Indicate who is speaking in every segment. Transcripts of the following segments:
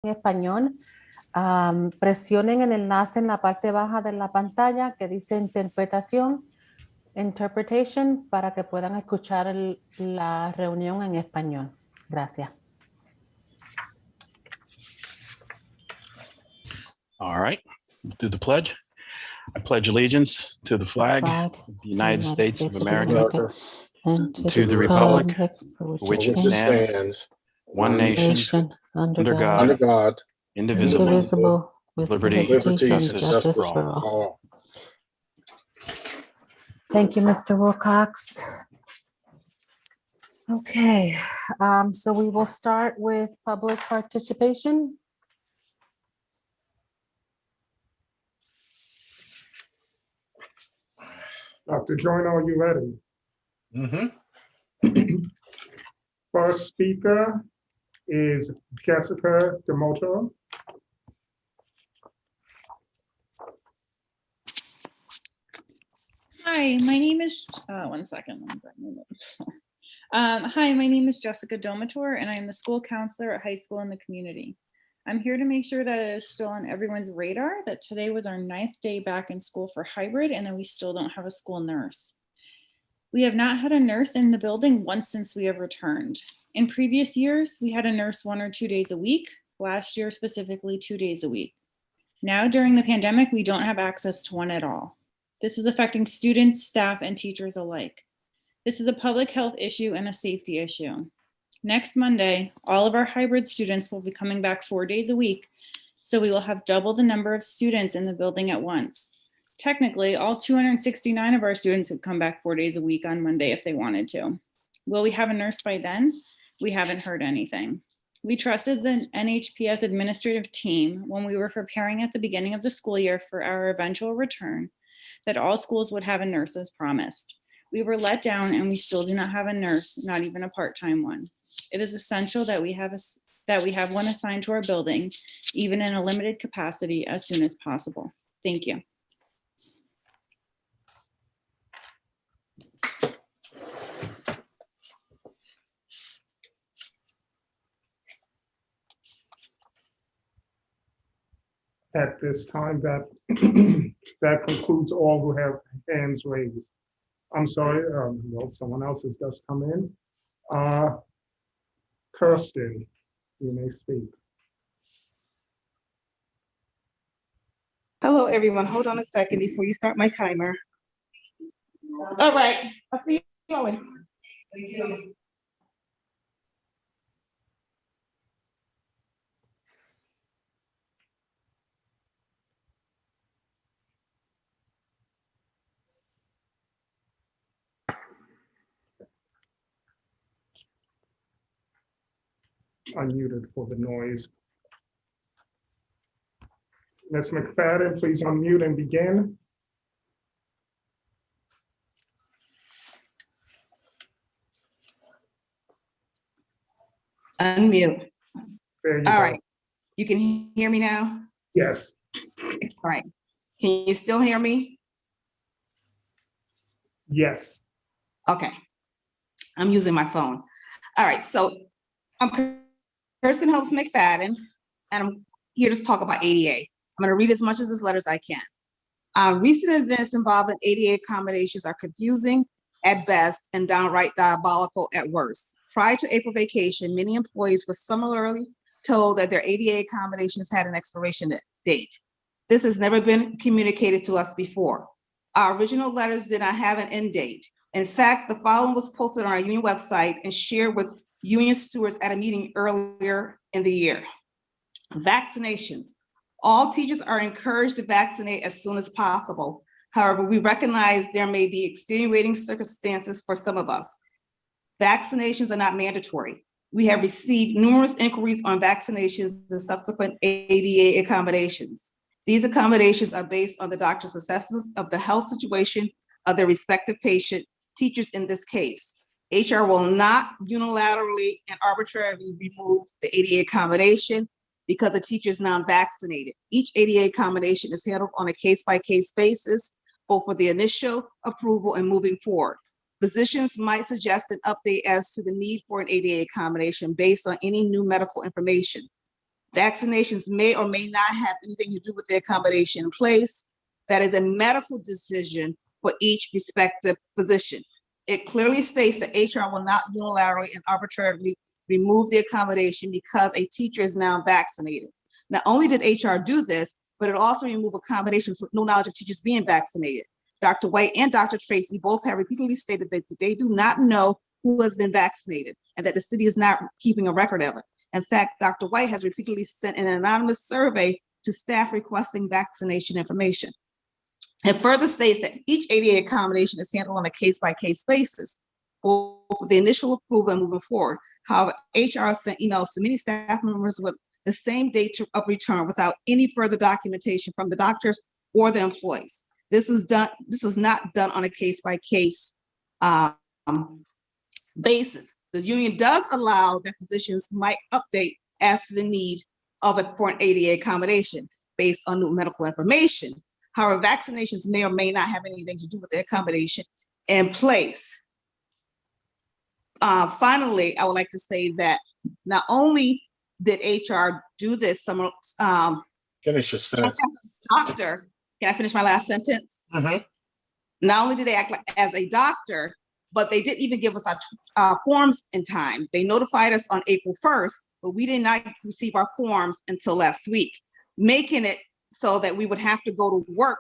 Speaker 1: en español. Presionen el enlace en la parte baja de la pantalla que dice interpretación, interpretation, para que puedan escuchar la reunión en español. Gracias.
Speaker 2: All right, do the pledge. I pledge allegiance to the flag of the United States of America,
Speaker 1: and
Speaker 2: to the republic
Speaker 1: for
Speaker 2: for which it
Speaker 1: stands,
Speaker 2: stands, one nation,
Speaker 1: under
Speaker 2: God,
Speaker 1: God,
Speaker 2: indivisible,
Speaker 1: indivisible, with
Speaker 2: liberty
Speaker 1: liberty and
Speaker 2: justice
Speaker 1: justice for all. Thank you, Mr. Wilcox. Okay, so we will start with public participation.
Speaker 3: Dr. Joyner, are you ready? First speaker is Jessica DeMoto.
Speaker 4: Hi, my name is, one second. Hi, my name is Jessica Domator, and I'm the school counselor at high school in the community. I'm here to make sure that it is still on everyone's radar that today was our 9th day back in school for hybrid and that we still don't have a school nurse. We have not had a nurse in the building once since we have returned. In previous years, we had a nurse 1 or 2 days a week. Last year, specifically 2 days a week. Now, during the pandemic, we don't have access to one at all. This is affecting students, staff, and teachers alike. This is a public health issue and a safety issue. Next Monday, all of our hybrid students will be coming back 4 days a week, so we will have double the number of students in the building at once. Technically, all 269 of our students would come back 4 days a week on Monday if they wanted to. Will we have a nurse by then? We haven't heard anything. We trusted the NHPS administrative team when we were preparing at the beginning of the school year for our eventual return that all schools would have a nurse as promised. We were let down and we still do not have a nurse, not even a part-time one. It is essential that we have one assigned to our building, even in a limited capacity, as soon as possible. Thank you.
Speaker 3: At this time, that that concludes all who have hands raised. I'm sorry, well, someone else has just come in. Kirsten, you may speak.
Speaker 5: Hello, everyone. Hold on a second before you start my timer. All right, I'll see you going.
Speaker 3: Unmuted for the noise. Ms. McFadden, please unmute and begin.
Speaker 5: Unmute.
Speaker 3: There you
Speaker 5: All
Speaker 3: go.
Speaker 5: right. You can hear me now?
Speaker 3: Yes.
Speaker 5: All right. Can you still hear me?
Speaker 3: Yes.
Speaker 5: Okay. I'm using my phone. All right. So I'm Kirsten Hopes McFadden, and I'm here to talk about ADA. I'm going to read as much of this letter as I can. Recent events involving ADA accommodations are confusing at best and downright diabolical at worst. Prior to April vacation, many employees were similarly told that their ADA accommodations had an expiration date. This has never been communicated to us before. Our original letters did not have an end date. In fact, the following was posted on our union website and shared with union stewards at a meeting earlier in the year. Vaccinations. All teachers are encouraged to vaccinate as soon as possible. However, we recognize there may be extenuating circumstances for some of us. Vaccinations are not mandatory. We have received numerous inquiries on vaccinations and subsequent ADA accommodations. These accommodations are based on the doctor's assessments of the health situation of their respective patient, teachers in this case. HR will not unilaterally and arbitrarily remove the ADA accommodation because a teacher is non-vaccinated. Each ADA accommodation is handled on a case-by-case basis, both for the initial approval and moving forward. Physicians might suggest an update as to the need for an ADA accommodation based on any new medical information. Vaccinations may or may not have anything to do with the accommodation in place. That is a medical decision for each respective physician. It clearly states that HR will not unilaterally and arbitrarily remove the accommodation because a teacher is now vaccinated. Not only did HR do this, but it also removed accommodations with no knowledge of teachers being vaccinated. Dr. White and Dr. Tracy both have repeatedly stated that they do not know who has been vaccinated and that the city is not keeping a record of it. In fact, Dr. White has repeatedly sent an anonymous survey to staff requesting vaccination information. It further states that each ADA accommodation is handled on a case-by-case basis for the initial approval and moving forward. However, HR sent emails to many staff members with the same date of return without any further documentation from the doctors or the employees. This was not done on a case-by-case basis. The union does allow that physicians might update as to the need of it for an ADA accommodation based on new medical information. However, vaccinations may or may not have anything to do with the accommodation in place. Finally, I would like to say that not only did HR do this,
Speaker 6: Finish your sentence.
Speaker 5: Doctor, can I finish my last sentence? Not only did they act as a doctor, but they didn't even give us our forms in time. They notified us on April 1st, but we did not receive our forms until last week, making it so that we would have to go to work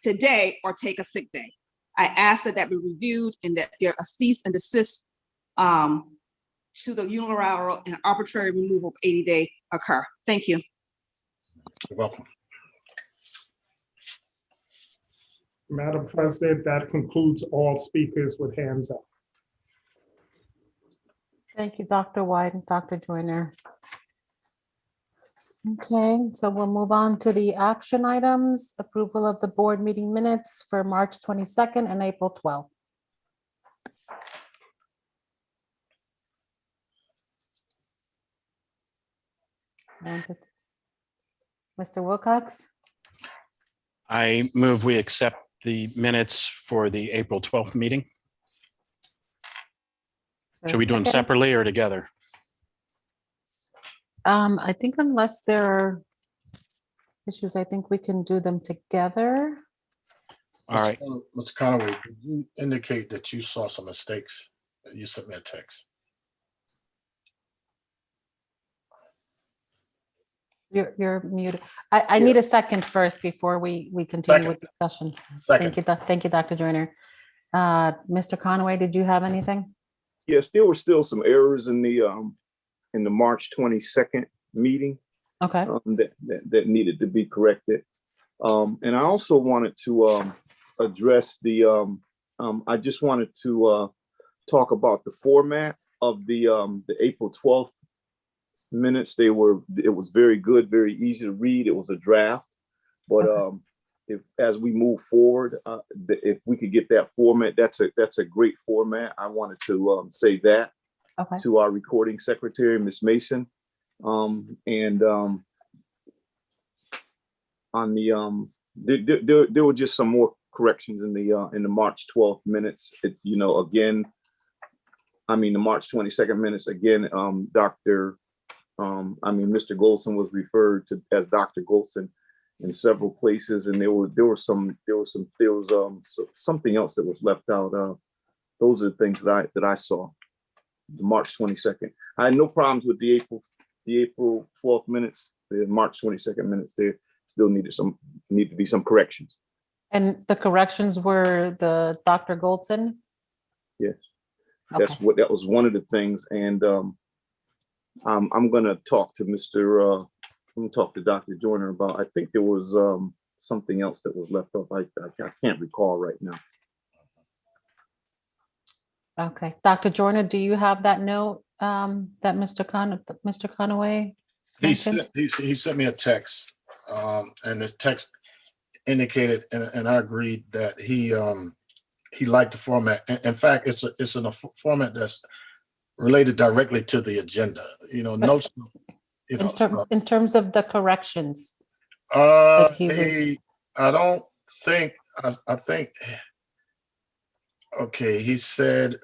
Speaker 5: today or take a sick day. I asked that be reviewed and that there a cease and desist to the unilateral and arbitrary removal of 80-day occur. Thank you.
Speaker 6: You're welcome.
Speaker 3: Madam President, that concludes all speakers with hands up.
Speaker 1: Thank you, Dr. White and Dr. Joyner. Okay, so we'll move on to the action items. Approval of the board meeting minutes for March 22nd and April 12th. Mr. Wilcox?
Speaker 2: I move we accept the minutes for the April 12th meeting. Should we do them separately or together?
Speaker 1: I think unless there are issues, I think we can do them together.
Speaker 2: All right.
Speaker 6: Mr. Conaway, did you indicate that you saw some mistakes? You sent me a text.
Speaker 1: You're muted. I need a second first before we continue with discussions.
Speaker 6: Second.
Speaker 1: Thank you, Dr. Joyner. Mr. Conaway, did you have anything?
Speaker 7: Yes, there were still some errors in the March 22nd meeting.
Speaker 1: Okay.
Speaker 7: That needed to be corrected. And I also wanted to address I just wanted to talk about the format of the April 12th minutes. It was very good, very easy to read. It was a draft, but okay. As we move forward, if we could get that format, that's a great format. I wanted to say that to our recording secretary, Ms. Mason, and on the there were just some more corrections in the March 12th minutes. Again, the March 22nd minutes again. Mr. Golson was referred to as Dr. Golson in several places, and there was something else that was left out. Those are the things that I saw. The March 22nd. I had no problems with the April 12th minutes. The March 22nd minutes, there still need to be some corrections.
Speaker 1: And the corrections were the Dr. Goldson?
Speaker 7: Yes, that was one of the things. And I'm going to talk to Dr. Joyner about, I think there was something else that was left off. I can't recall right now.
Speaker 1: Okay, Dr. Joyner, do you have that note that Mr. Conaway mentioned?
Speaker 6: He sent me a text, and this text indicated, and I agreed that he liked the format. In fact, it's in a format that's related directly to the agenda. Notes.
Speaker 1: In terms of the corrections.
Speaker 6: I don't think. I think. Okay, he said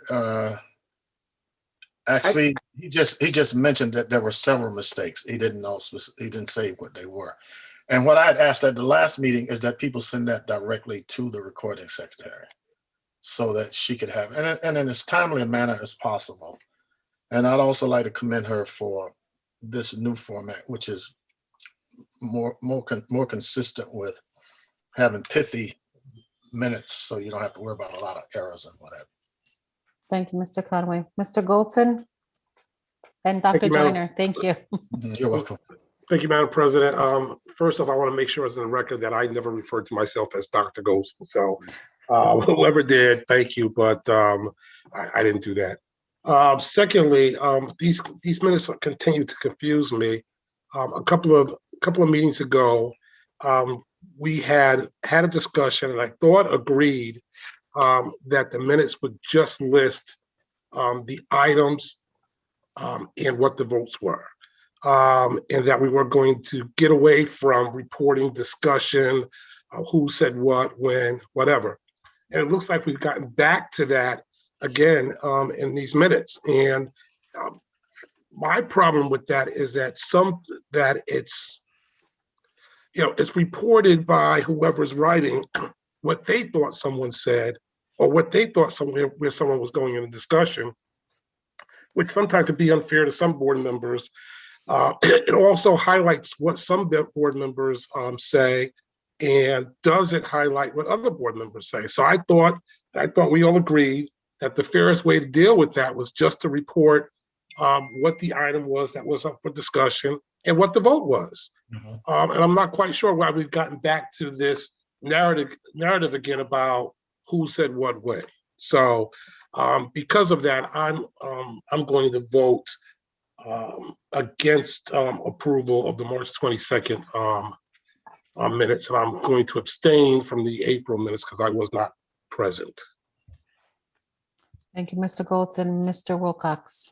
Speaker 6: Actually, he just mentioned that there were several mistakes. He didn't know, he didn't say what they were. And what I had asked at the last meeting is that people send that directly to the recording secretary so that she could have, and in as timely a manner as possible. And I'd also like to commend her for this new format, which is more consistent with having pithy minutes, so you don't have to worry about a lot of errors and whatever.
Speaker 1: Thank you, Mr. Conway. Mr. Goldson and Dr. Joyner, thank you.
Speaker 6: You're welcome.
Speaker 8: Thank you, Madam President. First off, I want to make sure it's in the record that I never referred to myself as Dr. Goldson. So whoever did, thank you, but I didn't do that. Secondly, these minutes continue to confuse me. A couple of meetings ago, we had a discussion, and I thought agreed that the minutes would just list the items and what the votes were, and that we were going to get away from reporting discussion, who said what, when, whatever. And it looks like we've gotten back to that again in these minutes. And my problem with that is that it's reported by whoever's writing what they thought someone said, or what they thought where someone was going in a discussion, which sometimes could be unfair to some board members. It also highlights what some board members say, and doesn't highlight what other board members say. So I thought we all agreed that the fairest way to deal with that was just to report what the item was that was up for discussion and what the vote was. And I'm not quite sure why we've gotten back to this narrative again about who said what when. So because of that, I'm going to vote against approval of the March 22nd minutes, and I'm going to abstain from the April minutes because I was not present.
Speaker 1: Thank you, Mr. Goldson. Mr. Wilcox.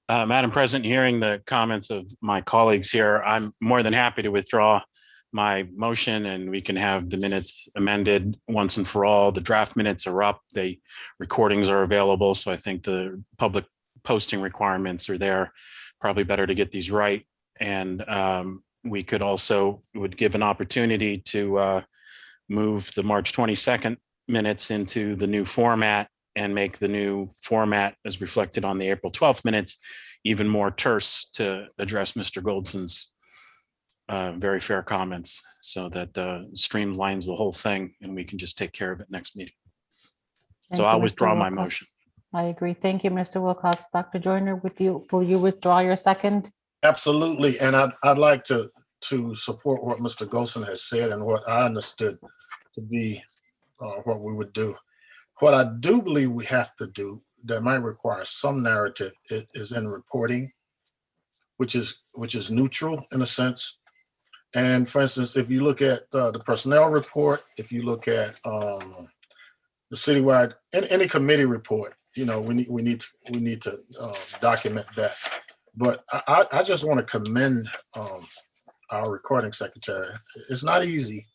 Speaker 2: Madam President, hearing the comments of my colleagues here, I'm more than happy to withdraw my motion, and we can have the minutes amended once and for all. The draft minutes are up, the recordings are available, so I think the public posting requirements are there. Probably better to get these right. And we could also, would give an opportunity to move the March 22nd minutes into the new format and make the new format as reflected on the April 12th minutes even more terse to address Mr. Goldson's very fair comments, so that streamlines the whole thing and we can just take care of it next meeting. So I'll withdraw my motion.
Speaker 1: I agree. Thank you, Mr. Wilcox. Dr. Joyner, will you withdraw your second?
Speaker 6: Absolutely, and I'd like to support what Mr. Goldson has said and what I understood to be what we would do. What I do believe we have to do that might require some narrative is in reporting, which is neutral in a sense. And for instance, if you look at the personnel report, if you look at the citywide, any committee report, we need to document that. But I just want to commend our recording secretary. It's not easy.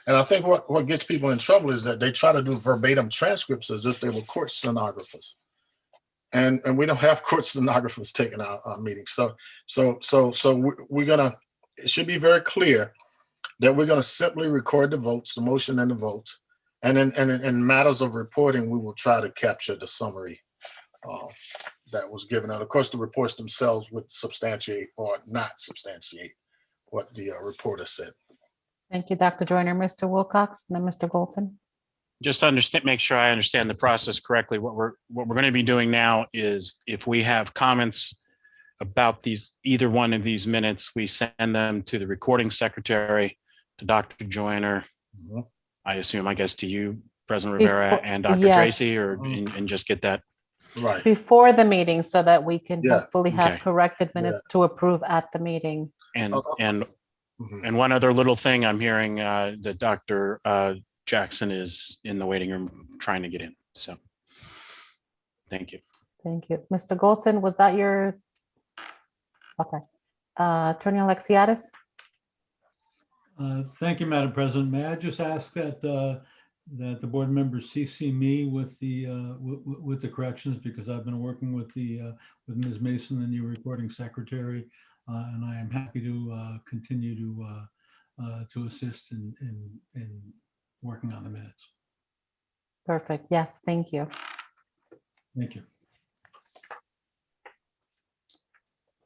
Speaker 6: And I think what gets people in trouble is that they try to do verbatim transcripts as if they were court stenographers. And we don't have court stenographers taking our meetings. So we're gonna, it should be very clear that we're gonna simply record the votes, the motion and the votes. And in matters of reporting, we will try to capture the summary that was given out. Of course, the reports themselves would substantiate or not substantiate what the reporter said.
Speaker 1: Thank you, Dr. Joyner. Mr. Wilcox, and then Mr. Goldson.
Speaker 2: Just to make sure I understand the process correctly, what we're going to be doing now is, if we have comments about either one of these minutes, we send them to the recording secretary, to Dr. Joyner, I guess to you, President Rivera, and Dr. Tracy, and just get that
Speaker 6: right
Speaker 1: before the meeting, so that we can hopefully have corrected minutes to approve at the meeting.
Speaker 2: And one other little thing, I'm hearing that Dr. Jackson is in the waiting room trying to get in. So thank you.
Speaker 1: Thank you. Mr. Goldson, was that your? Okay. Attorney Alexiadis?
Speaker 9: Thank you, Madam President. May I just ask that that the board members CC me with the corrections, because I've been working with with Ms. Mason, the new recording secretary, and I am happy to continue to assist in working on the minutes.
Speaker 1: Perfect. Yes, thank you.
Speaker 9: Thank you.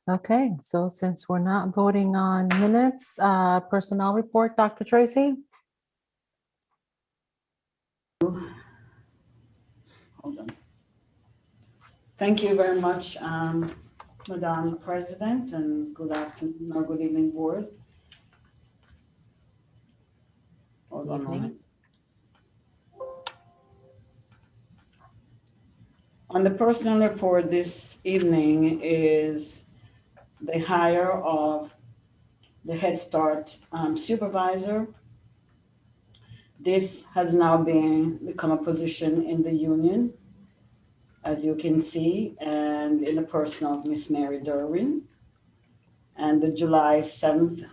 Speaker 1: Okay, so since we're not voting on minutes, personnel report, Dr. Tracy?
Speaker 10: Hold on. Thank you very much, Madam President, and good afternoon or good evening, board. Hold on a moment. On the personnel report this evening is the hire of the Head Start supervisor. This has now become a position in the union, as you can see, and in the person of Miss Mary Derwin. And the July 7th,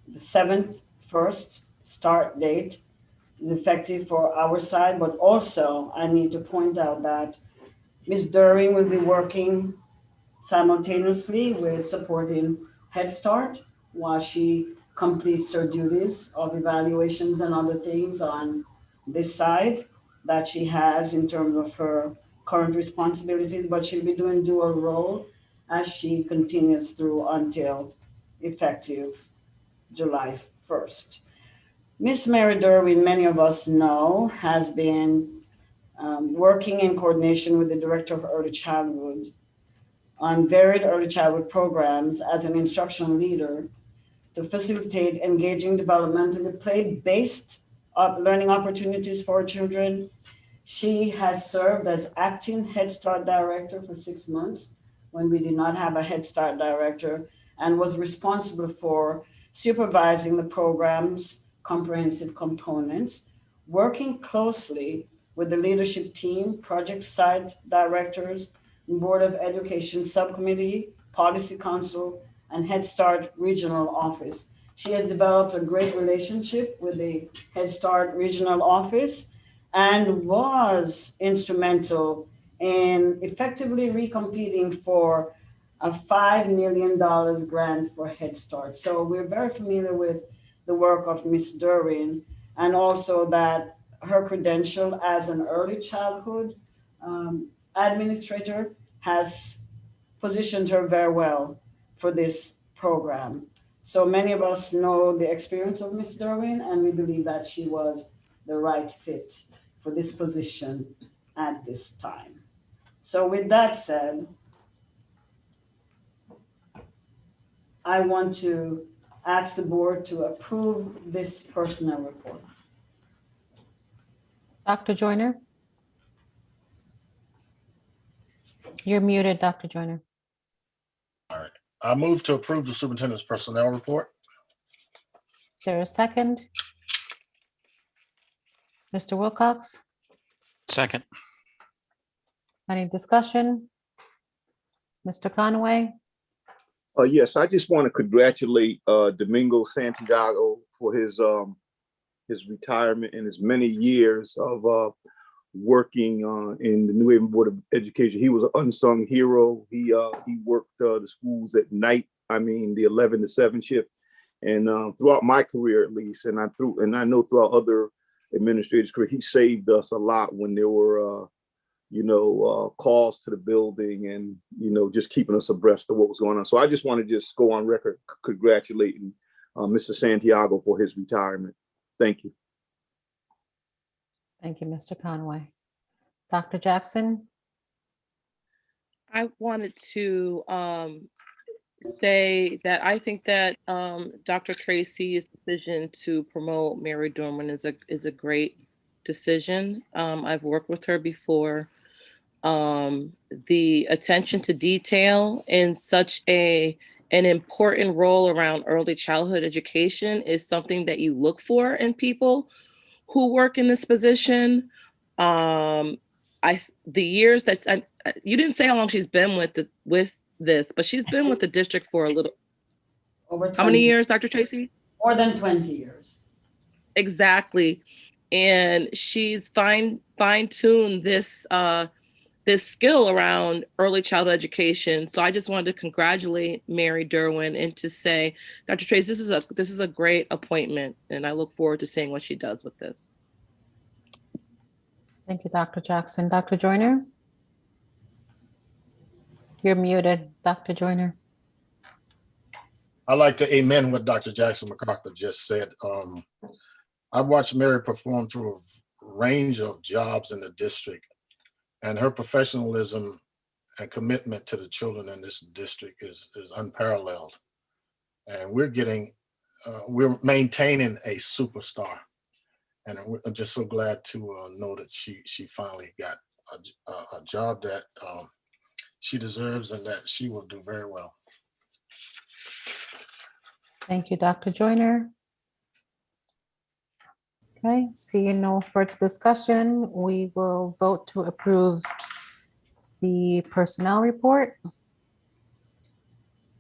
Speaker 10: the 7th first start date is effective for our side, but also I need to point out that Ms. Derwin will be working simultaneously with supporting Head Start while she completes her duties of evaluations and other things on this side that she has in terms of her current responsibilities, but she'll be doing dual role as she continues through until effective July 1st. Miss Mary Derwin, many of us know, has been working in coordination with the Director of Early Childhood on varied early childhood programs as an instructional leader to facilitate engaging developmentally play-based learning opportunities for children. She has served as acting Head Start director for 6 months when we did not have a Head Start director, and was responsible for supervising the program's comprehensive components, working closely with the leadership team, project site directors, Board of Education Subcommittee, Policy Council, and Head Start Regional Office. She has developed a great relationship with the Head Start Regional Office and was instrumental in effectively recompeting for a $5 million grant for Head Start. So we're very familiar with the work of Ms. Derwin, and also that her credential as an early childhood administrator has positioned her very well for this program. So many of us know the experience of Ms. Derwin, and we believe that she was the right fit for this position at this time. So with that said, I want to ask the board to approve this personnel report.
Speaker 1: Dr. Joyner? You're muted, Dr. Joyner.
Speaker 6: All right. I move to approve the superintendent's personnel report.
Speaker 1: Is there a second? Mr. Wilcox,
Speaker 2: Second.
Speaker 1: any discussion? Mr. Conway?
Speaker 7: Yes, I just want to congratulate Domingo Santiago for his retirement and his many years of working in the New Haven Board of Education. He was an unsung hero. He worked the schools at night. I mean, the 11 to 7 shift, and throughout my career, at least, and I know throughout other administrators' career, he saved us a lot when there were calls to the building, and just keeping us abreast of what was going on. So I just want to just go on record congratulating Mr. Santiago for his retirement. Thank you.
Speaker 1: Thank you, Mr. Conway. Dr. Jackson?
Speaker 11: I wanted to say that I think that Dr. Tracy's decision to promote Mary Dorman is a great decision. I've worked with her before. The attention to detail in such an important role around early childhood education is something that you look for in people who work in this position. The years that you didn't say how long she's been with this, but she's been with the district for a little.
Speaker 10: Over 20.
Speaker 11: How many years, Dr. Tracy?
Speaker 10: More than 20 years.
Speaker 11: Exactly. and she's fine-tuned this this skill around early childhood education. So I just wanted to congratulate Mary Derwin and to say, Dr. Trace, this is a great appointment, and I look forward to seeing what she does with this.
Speaker 1: Thank you, Dr. Jackson. Dr. Joyner? You're muted, Dr. Joyner.
Speaker 6: I'd like to amen what Dr. Jackson MacArthur just said. I watched Mary perform through a range of jobs in the district, and her professionalism and commitment to the children in this district is unparalleled. And we're maintaining a superstar. And I'm just so glad to know that she finally got a job that she deserves and that she will do very well.
Speaker 1: Thank you, Dr. Joyner. Okay, seeing no further discussion, we will vote to approve the personnel report.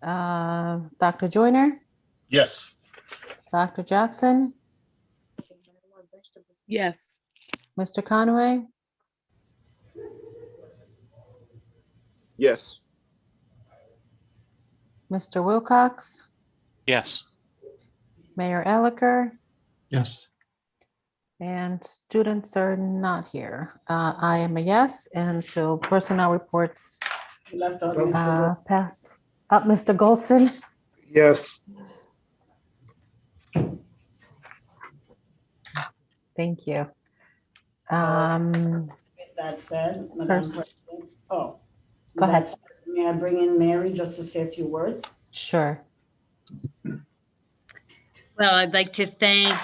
Speaker 1: Dr. Joyner,
Speaker 6: Yes.
Speaker 1: Dr. Jackson,
Speaker 11: Yes.
Speaker 1: Mr. Conway,
Speaker 7: Yes.
Speaker 1: Mr. Wilcox,
Speaker 2: Yes.
Speaker 1: Mayor Elicker,
Speaker 9: Yes.
Speaker 1: and students are not here. I am a yes, and so personnel reports
Speaker 10: You left out Mr.
Speaker 1: pass. Mr. Goldson,
Speaker 8: Yes.
Speaker 1: thank you.
Speaker 10: With that said, Madam
Speaker 1: First-
Speaker 10: President, oh.
Speaker 1: Go ahead.
Speaker 10: that's- May I bring in Mary just to say a few words?
Speaker 1: Sure.
Speaker 12: Well, I'd like to thank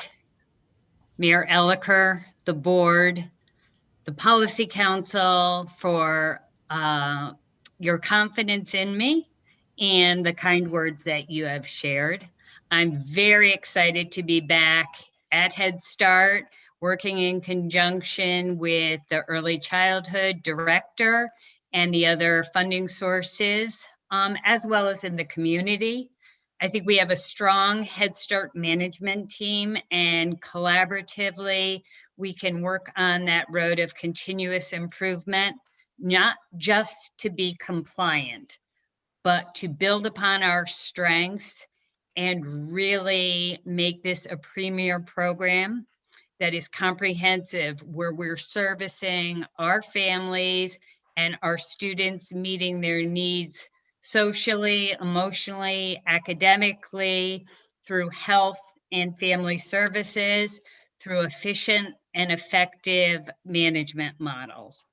Speaker 12: Mayor Elicker, the board, the Policy Council for your confidence in me and the kind words that you have shared. I'm very excited to be back at Head Start, working in conjunction with the Early Childhood Director and the other funding sources, as well as in the community. I think we have a strong Head Start management team, and collaboratively, we can work on that road of continuous improvement, not just to be compliant, but to build upon our strengths and really make this a premier program that is comprehensive, where we're servicing our families and our students, meeting their needs socially, emotionally, academically, through health and family services, through efficient and effective management models.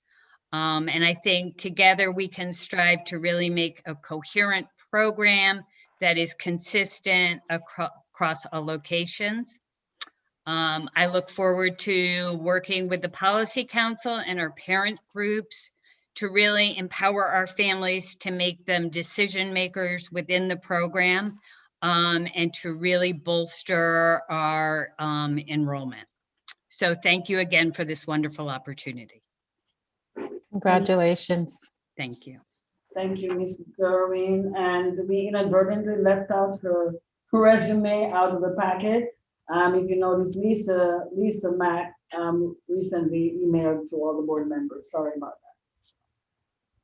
Speaker 12: And I think together we can strive to really make a coherent program that is consistent across all locations. I look forward to working with the Policy Council and our parent groups to really empower our families to make them decision makers within the program, and to really bolster our enrollment. So thank you again for this wonderful opportunity.
Speaker 1: Congratulations.
Speaker 12: Thank you.
Speaker 10: Thank you, Ms. Derwin, and we inadvertently left out her resume out of the packet. If you notice, Lisa Mack recently emailed to all the board members. Sorry about that.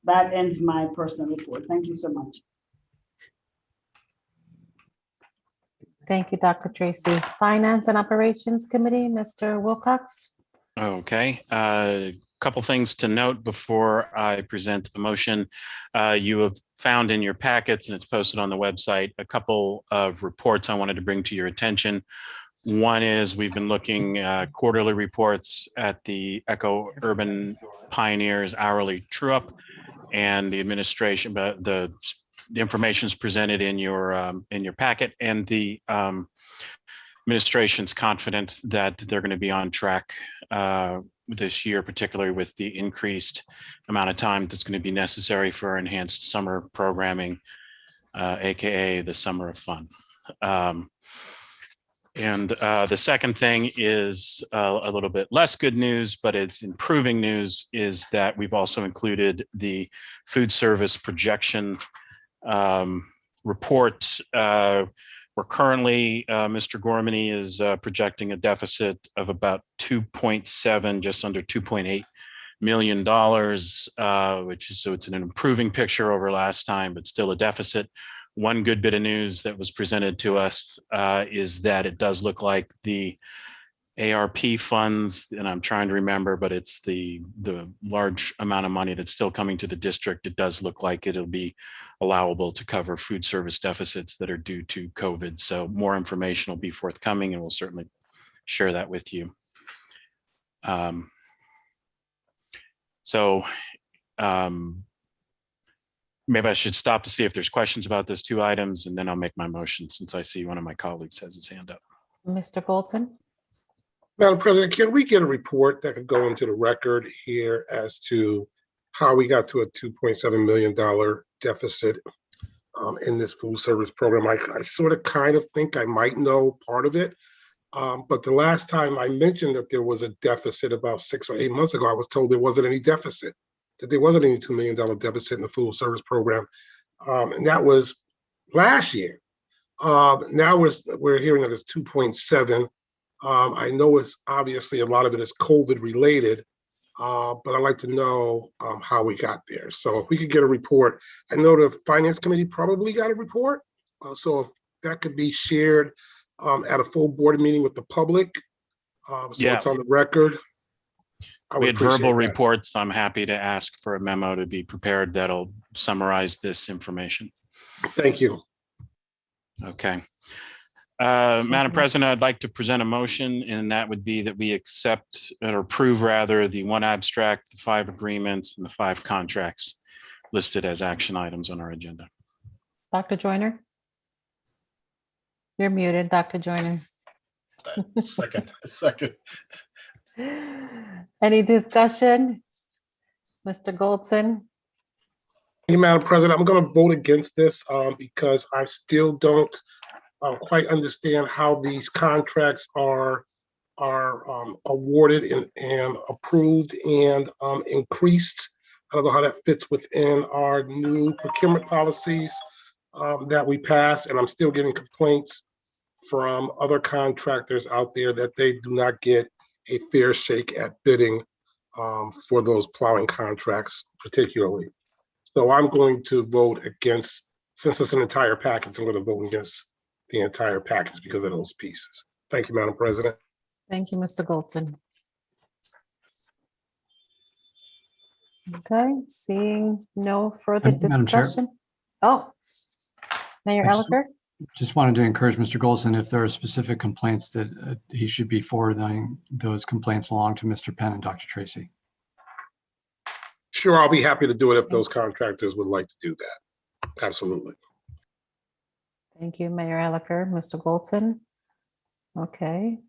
Speaker 10: That ends my personal report. Thank you so much.
Speaker 1: Thank you, Dr. Tracy. Finance and Operations Committee, Mr. Wilcox.
Speaker 2: Okay, couple things to note before I present the motion. You have found in your packets, and it's posted on the website, a couple of reports I wanted to bring to your attention. One is we've been looking quarterly reports at the Echo Urban Pioneers hourly true-up, and the administration, but the information is presented in your packet, and the administration's confident that they're going to be on track this year, particularly with the increased amount of time that's going to be necessary for enhanced summer programming, AKA the Summer of Fun. And the second thing is a little bit less good news, but it's improving news, is that we've also included the food service projection report. We're currently, Mr. Gormany is projecting a deficit of about 2.7, just under $2.8 million, which is, so it's an improving picture over last time, but still a deficit. One good bit of news that was presented to us is that it does look like the ARP funds, and I'm trying to remember, but it's the large amount of money that's still coming to the district. It does look like it'll be allowable to cover food service deficits that are due to COVID. So more information will be forthcoming, and we'll certainly share that with you. Maybe I should stop to see if there's questions about those two items, and then I'll make my motion since I see one of my colleagues has his hand up.
Speaker 1: Mr. Goldson?
Speaker 8: Madam President, can we get a report that could go into the record here as to how we got to a $2.7 million deficit in this food service program? I sort of kind of think I might know part of it, but the last time I mentioned that there was a deficit about 6 or 8 months ago, I was told there wasn't any deficit, that there wasn't any $2 million deficit in the food service program, and that was last year. Now we're hearing that it's 2.7. I know it's obviously a lot of it is COVID related, but I'd like to know how we got there. So if we could get a report, I know the Finance Committee probably got a report. So if that could be shared at a full board meeting with the public, so it's on the record.
Speaker 2: We had verbal reports. I'm happy to ask for a memo to be prepared that'll summarize this information.
Speaker 8: Thank you.
Speaker 2: Okay. Madam President, I'd like to present a motion, and that would be that we accept or approve rather the 1 abstract, the 5 agreements, and the 5 contracts listed as action items on our agenda.
Speaker 1: Dr. Joyner? You're muted, Dr. Joyner.
Speaker 6: Second.
Speaker 1: Any discussion? Mr. Goldson?
Speaker 8: Hey, Madam President, I'm going to vote against this because I still don't quite understand how these contracts are awarded and approved and increased. I don't know how that fits within our new procurement policies that we passed, and I'm still getting complaints from other contractors out there that they do not get a fair shake at bidding for those plowing contracts particularly. So I'm going to vote against, since it's an entire package, I'm going to vote against the entire package because of those pieces. Thank you, Madam President.
Speaker 1: Thank you, Mr. Goldson. Okay, seeing no further
Speaker 13: Madam Chair.
Speaker 1: discussion. Oh, Mayor Elicker?
Speaker 13: Just wanted to encourage Mr. Golson, if there are specific complaints, that he should be forwarding those complaints along to Mr. Penn and Dr. Tracy.
Speaker 8: Sure, I'll be happy to do it if those contractors would like to do that. Absolutely.
Speaker 1: Thank you, Mayor Elicker. Mr. Goldson? Okay.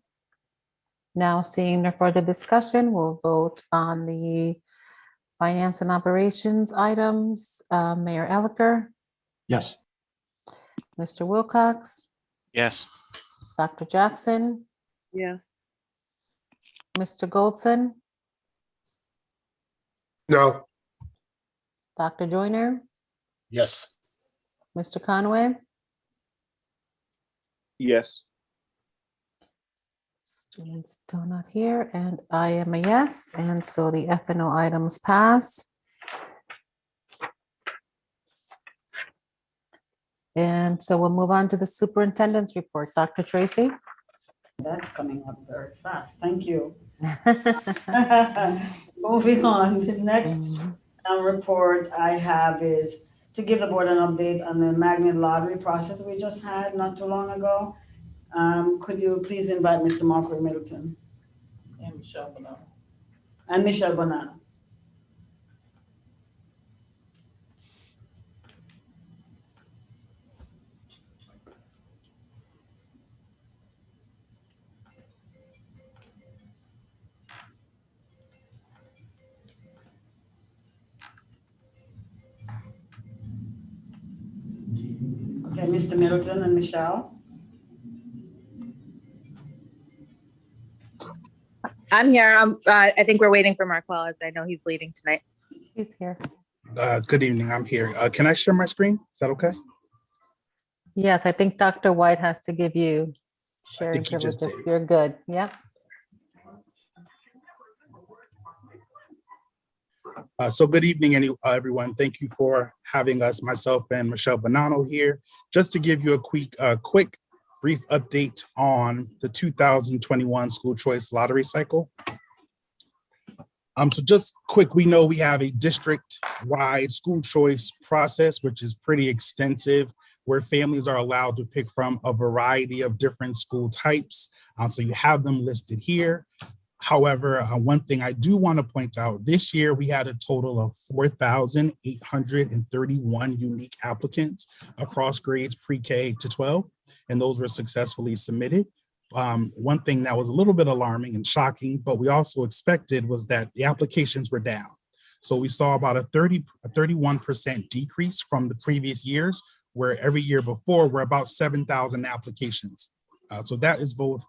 Speaker 1: Now, seeing no further discussion, we'll vote on the finance and operations items. Mayor Elicker?
Speaker 13: Yes.
Speaker 1: Mr. Wilcox?
Speaker 2: Yes.
Speaker 1: Dr. Jackson?
Speaker 11: Yes.
Speaker 1: Mr. Goldson?
Speaker 8: No.
Speaker 1: Dr. Joyner?
Speaker 6: Yes.
Speaker 1: Mr. Conway?
Speaker 7: Yes.
Speaker 1: Students still not here, and I am a yes, and so the F&O items pass. And so we'll move on to the superintendent's report. Dr. Tracy?
Speaker 10: That's coming up very fast. Thank you. Moving on, the next report I have is to give the board an update on the magnet lottery process we just had not too long ago. Could you please invite Mr. Marco Middleton? And Michelle Bonanno. And Michelle Bonanno. Okay, Mr. Middleton and Michelle.
Speaker 14: I'm here. I think we're waiting for Markwell, as I know he's leaving tonight.
Speaker 1: He's here.
Speaker 15: Good evening. I'm here. Can I share my screen? Is that okay?
Speaker 1: Yes, I think Dr. White has to give you sharing
Speaker 15: think he just
Speaker 1: privileges.
Speaker 15: did.
Speaker 1: You're good. Yep.
Speaker 15: So good evening, everyone. Thank you for having us, myself and Michelle Bonanno here, just to give you a quick, brief update on the 2021 school choice lottery cycle. So just quick, we know we have a district-wide school choice process, which is pretty extensive, where families are allowed to pick from a variety of different school types. So you have them listed here. However, one thing I do want to point out, this year we had a total of 4,831 unique applicants across grades pre-K to 12, and those were successfully submitted. One thing that was a little bit alarming and shocking, but we also expected, was that the applications were down. So we saw about a 31% decrease from the previous years, where every year before we're about 7,000 applications. So that is both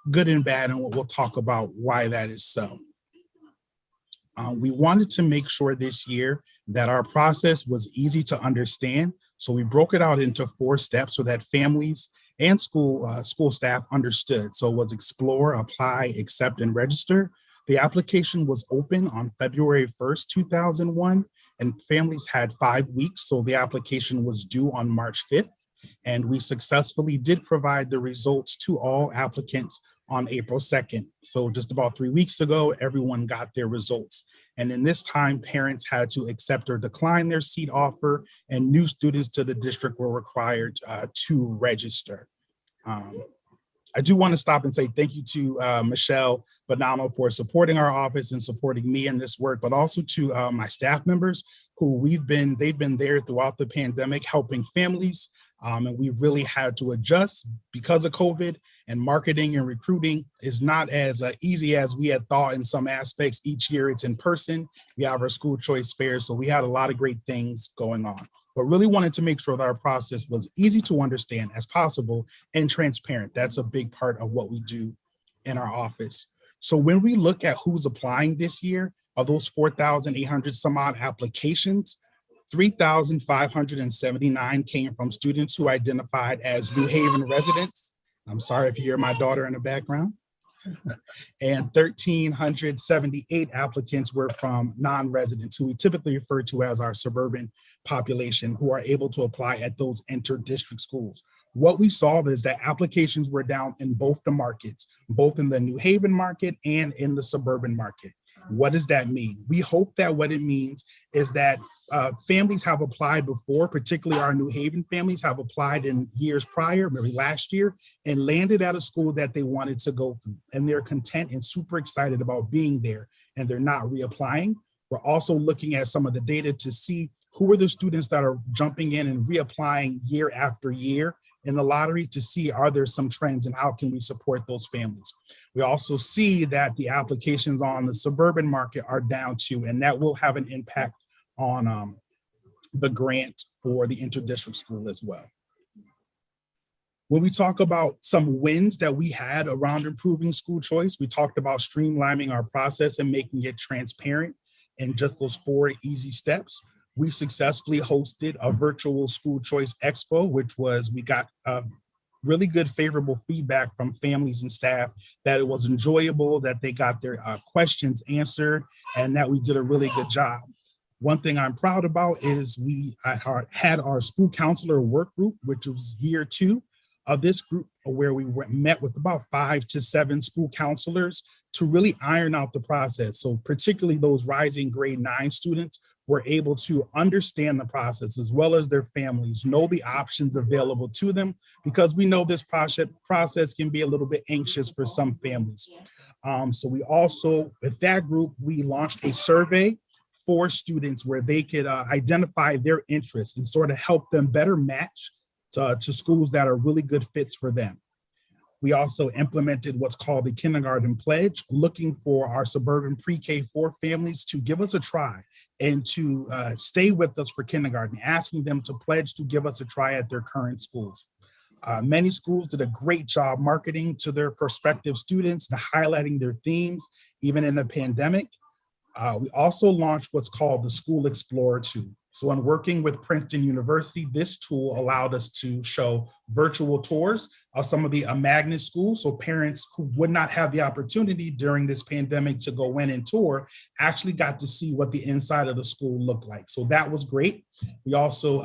Speaker 15: good and bad, and we'll talk about why that is so. We wanted to make sure this year that our process was easy to understand, so we broke it out into 4 steps so that families and school staff understood. So it was explore, apply, accept, and register. The application was open on February 1st, 2001, and families had 5 weeks, so the application was due on March 5th. And we successfully did provide the results to all applicants on April 2nd. So just about 3 weeks ago, everyone got their results. And in this time, parents had to accept or decline their seat offer, and new students to the district were required to register. I do want to stop and say thank you to Michelle Bonanno for supporting our office and supporting me in this work, but also to my staff members who they've been there throughout the pandemic helping families. And we really had to adjust because of COVID, and marketing and recruiting is not as easy as we had thought in some aspects. Each year it's in person. We have our school choice fairs, so we had a lot of great things going on, but really wanted to make sure that our process was easy to understand as possible and transparent. That's a big part of what we do in our office. So when we look at who's applying this year, of those 4,800 some odd applications, 3,579 came from students who identified as New Haven residents. I'm sorry if you hear my daughter in the background. And 1,378 applicants were from non-residents, who we typically refer to as our suburban population, who are able to apply at those inter-district schools. What we saw is that applications were down in both the markets, both in the New Haven market and in the suburban market. What does that mean? We hope that what it means is that families have applied before, particularly our New Haven families have applied in years prior, maybe last year, and landed at a school that they wanted to go to. And they're content and super excited about being there, and they're not reapplying. We're also looking at some of the data to see who are the students that are jumping in and reapplying year after year in the lottery, to see are there some trends and how can we support those families. We also see that the applications on the suburban market are down too, and that will have an impact on the grant for the interdistrict school as well. When we talk about some wins that we had around improving school choice, we talked about streamlining our process and making it transparent in just those 4 easy steps. We successfully hosted a virtual school choice expo, we got really good favorable feedback from families and staff that it was enjoyable, that they got their questions answered, and that we did a really good job. One thing I'm proud about is we had our school counselor work group, which was year 2 of this group, where we met with about 5 to 7 school counselors to really iron out the process. So particularly those rising grade 9 students were able to understand the process, as well as their families, know the options available to them, because we know this process can be a little bit anxious for some families. So we also, with that group, we launched a survey for students where they could identify their interests and sort of help them better match to schools that are really good fits for them. We also implemented what's called the Kindergarten Pledge, looking for our suburban pre-K4 families to give us a try and to stay with us for kindergarten, asking them to pledge to give us a try at their current schools. Many schools did a great job marketing to their prospective students, highlighting their themes, even in the pandemic. We also launched what's called the School Explorer tool. So in working with Princeton University, this tool allowed us to show virtual tours of some of the magnet schools. So parents who would not have the opportunity during this pandemic to go in and tour actually got to see what the inside of the school looked like. So that was great. We also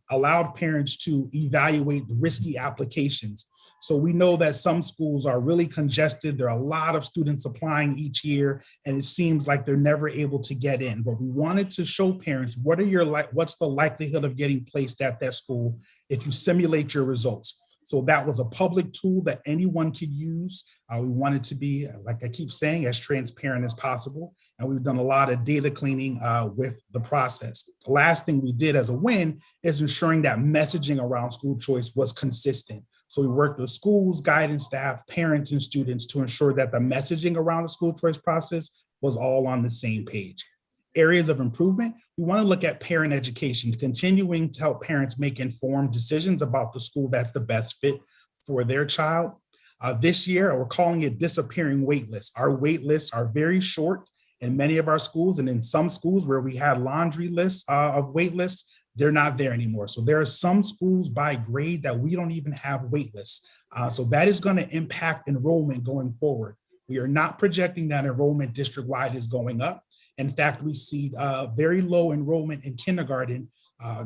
Speaker 15: allowed parents to evaluate the risky applications. So we know that some schools are really congested. There are a lot of students applying each year, and it seems like they're never able to get in. But we wanted to show parents what's the likelihood of getting placed at that school if you simulate your results. So that was a public tool that anyone could use. We wanted to be, like I keep saying, as transparent as possible. And we've done a lot of data cleaning with the process. The last thing we did as a win is ensuring that messaging around school choice was consistent. So we worked with schools, guidance staff, parents, and students to ensure that the messaging around the school choice process was all on the same page. Areas of improvement, we want to look at parent education, continuing to help parents make informed decisions about the school that's the best fit for their child. This year, we're calling it disappearing wait lists. Our wait lists are very short in many of our schools, and in some schools where we had laundry lists of wait lists, they're not there anymore. So there are some schools by grade that we don't even have wait lists. So that is going to impact enrollment going forward. We are not projecting that enrollment district-wide is going up. In fact, we see very low enrollment in kindergarten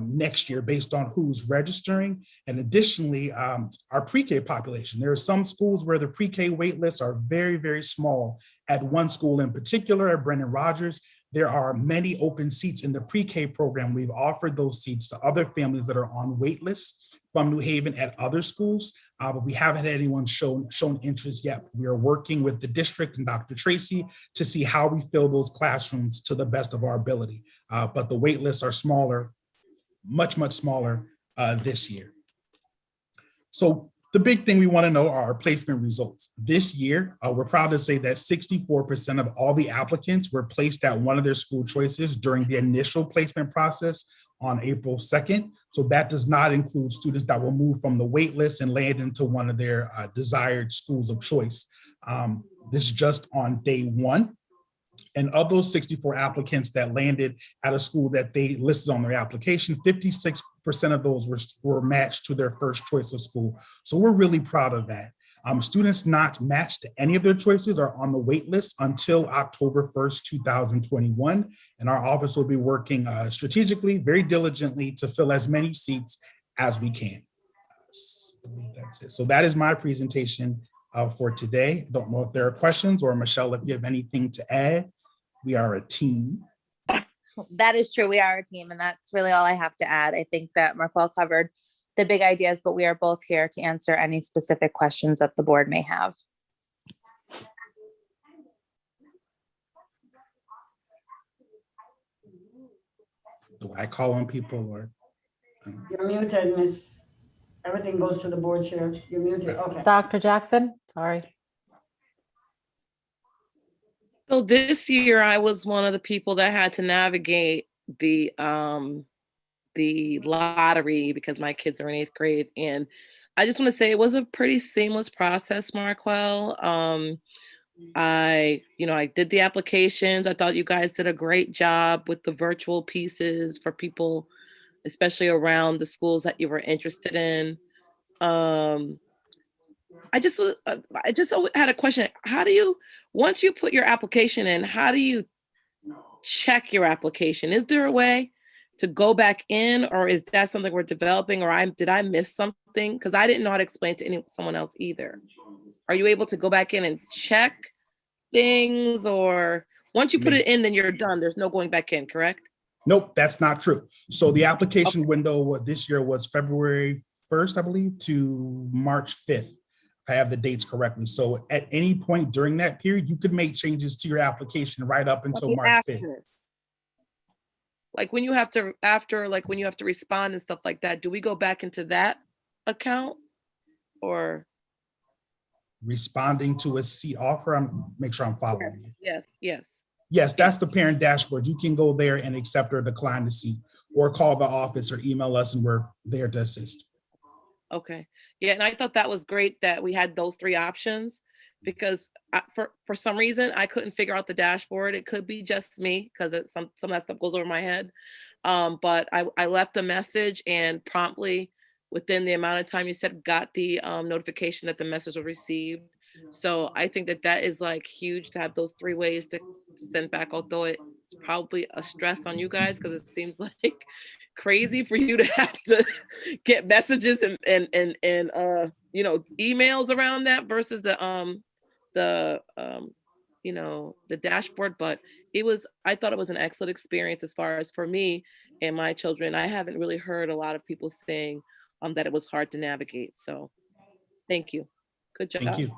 Speaker 15: next year based on who's registering. And additionally, our pre-K population. There are some schools where the pre-K wait lists are very, very small. At one school in particular, at Brendan Rogers, there are many open seats in the pre-K program. We've offered those seats to other families that are on wait lists from New Haven at other schools, but we haven't had anyone shown interest yet. We are working with the district and Dr. Tracy to see how we fill those classrooms to the best of our ability. But the wait lists are smaller, much, much smaller this year. So the big thing we want to know are our placement results. This year, we're proud to say that 64% of all the applicants were placed at one of their school choices during the initial placement process on April 2nd. So that does not include students that will move from the wait list and land into one of their desired schools of choice. This is just on day one. And of those 64 applicants that landed at a school that they listed on their application, 56% of those were matched to their first choice of school. So we're really proud of that. Students not matched to any of their choices are on the wait list until October 1st, 2021. And our office will be working strategically, very diligently to fill as many seats as we can. I believe that's it. So that is my presentation for today. I don't know if there are questions, or Michelle, if you have anything to add. We are a team.
Speaker 14: That is true. We are a team, and that's really all I have to add. I think that Marquel covered the big ideas, but we are both here to answer any specific questions that the board may have.
Speaker 15: Do I call on people, or?
Speaker 10: You're muted, Miss. Everything goes to the board chair. You're muted. Okay.
Speaker 1: Dr. Jackson, sorry.
Speaker 11: So this year I was one of the people that had to navigate the lottery because my kids are in 8th grade. And I just want to say it was a pretty seamless process, Marquel. I did the applications. I thought you guys did a great job with the virtual pieces for people, especially around the schools that you were interested in. I just had a question. How do you, once you put your application in, how do you check your application? Is there a way to go back in, or is that something we're developing, or did I miss something? Because I didn't know how to explain to someone else either. Are you able to go back in and check things, or once you put it in, then you're done? There's no going back in, correct?
Speaker 15: Nope, that's not true. So the application window this year was February 1st, I believe, to March 5th. I have the dates correctly. So at any point during that period, you could make changes to your application right up until March 5th.
Speaker 11: Like when you have to, when you have to respond and stuff like that, do we go back into that account, or?
Speaker 15: Responding to a seat offer, make sure I'm following you.
Speaker 11: Yes, yes.
Speaker 15: Yes, that's the parent dashboard. You can go there and accept or decline the seat, or call the office or email us, and we're there to assist.
Speaker 11: Okay. Yeah, and I thought that was great that we had those 3 options, because for some reason I couldn't figure out the dashboard. It could be just me because some of that stuff goes over my head. But I left a message and promptly within the amount of time you said got the notification that the message was received. So I think that is like huge to have those 3 ways to send back, although it's probably a stress on you guys because it seems like crazy for you to have to get messages and emails around that versus the dashboard. But I thought it was an excellent experience as far as for me and my children. I haven't really heard a lot of people saying that it was hard to navigate. So thank you. Good job.
Speaker 15: Thank you.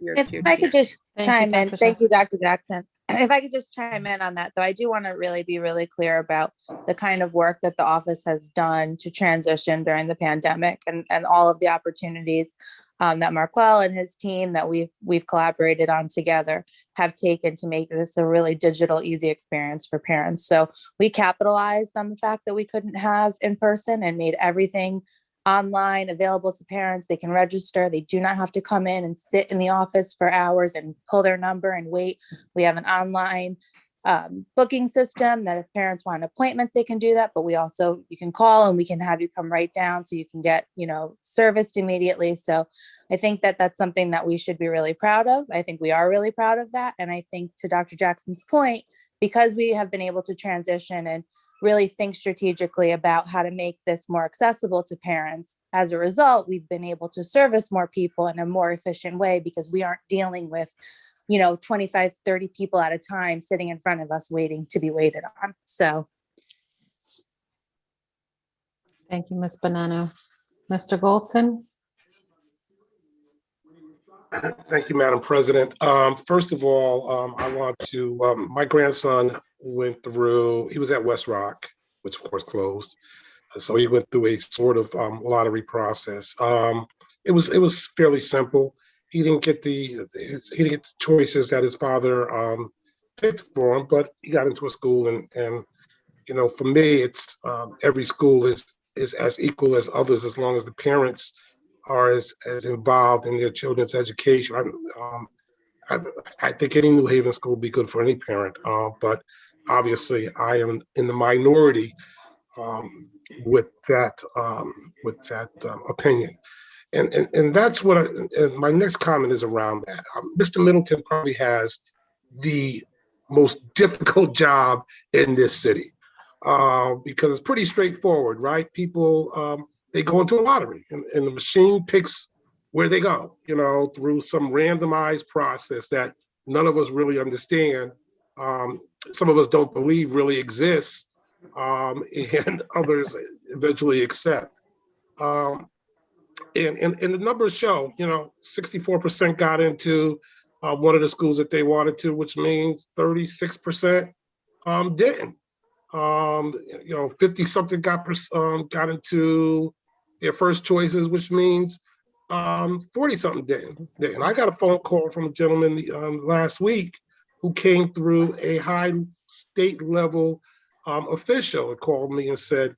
Speaker 14: If I could just chime in, thank you,
Speaker 1: Jackson.
Speaker 14: Dr. Jackson. If I could just chime in on that, though, I do want to be really clear about the kind of work that the office has done to transition during the pandemic and all of the opportunities that Marquel and his team that we've collaborated on together have taken to make this a really digital, easy experience for parents. So we capitalized on the fact that we couldn't have in person and made everything online available to parents. They can register. They do not have to come in and sit in the office for hours and pull their number and wait. We have an online booking system that if parents want appointments, they can do that. But you can call and we can have you come right down so you can get, serviced immediately. So I think that that's something that we should be really proud of. I think we are really proud of that. And I think to Dr. Jackson's point, because we have been able to transition and really think strategically about how to make this more accessible to parents. As a result, we've been able to service more people in a more efficient way because we aren't dealing with, 25, 30 people at a time sitting in front of us waiting to be waited on. So.
Speaker 1: Thank you, Ms. Bonanno. Mr. Goldson?
Speaker 8: Thank you, Madam President. First of all, I want to, my grandson went through, he was at West Rock, which of course closed. So he went through a sort of lottery process. It was fairly simple. He didn't get the choices that his father picked for him, but he got into a school and for me, it's every school is as equal as others as long as the parents are as involved in their children's education. I think any New Haven school would be good for any parent, but obviously I am in the minority with that opinion, and that's what and my next comment is around that. Mr. Middleton probably has the most difficult job in this city because it's pretty straightforward, right? People they go into a lottery and the machine picks where they go, through some randomized process that none of us really understand. Some of us don't believe really exists, and others eventually accept. And the numbers show, 64% got into one of the schools that they wanted to, which means 36% didn't. 50 something got into their first choices, which means 40 something didn't. I got a phone call from a gentleman last week who came through a high state level official and called me and said,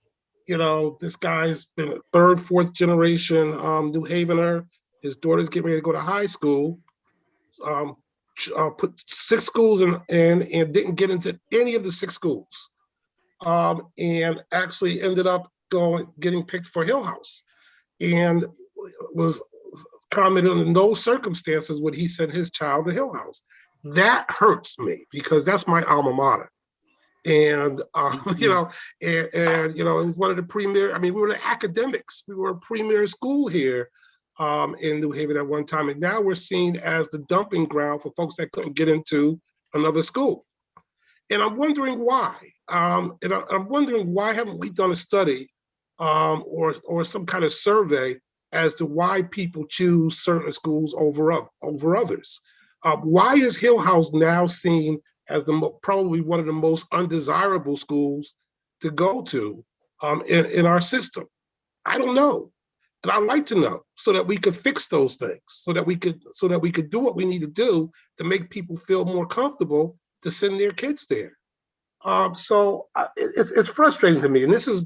Speaker 8: this guy's been a third, fourth generation New Havener. His daughter's getting ready to go to high school. Put 6 schools in and didn't get into any of the 6 schools. And actually ended up getting picked for Hill House, and was commented on in those circumstances would he send his child to Hill House. That hurts me because that's my alma mater, and it was one of the premier. I mean, we were the academics. We were a premier school here in New Haven at one time, and now we're seen as the dumping ground for folks that couldn't get into another school. And I'm wondering why. I'm wondering why haven't we done a study or some kind of survey as to why people choose certain schools over others? Why is Hill House now seen as probably one of the most undesirable schools to go to in our system? I don't know, and I'd like to know so that we could fix those things, so that we could do what we need to do to make people feel more comfortable to send their kids there. So it's frustrating to me, and this is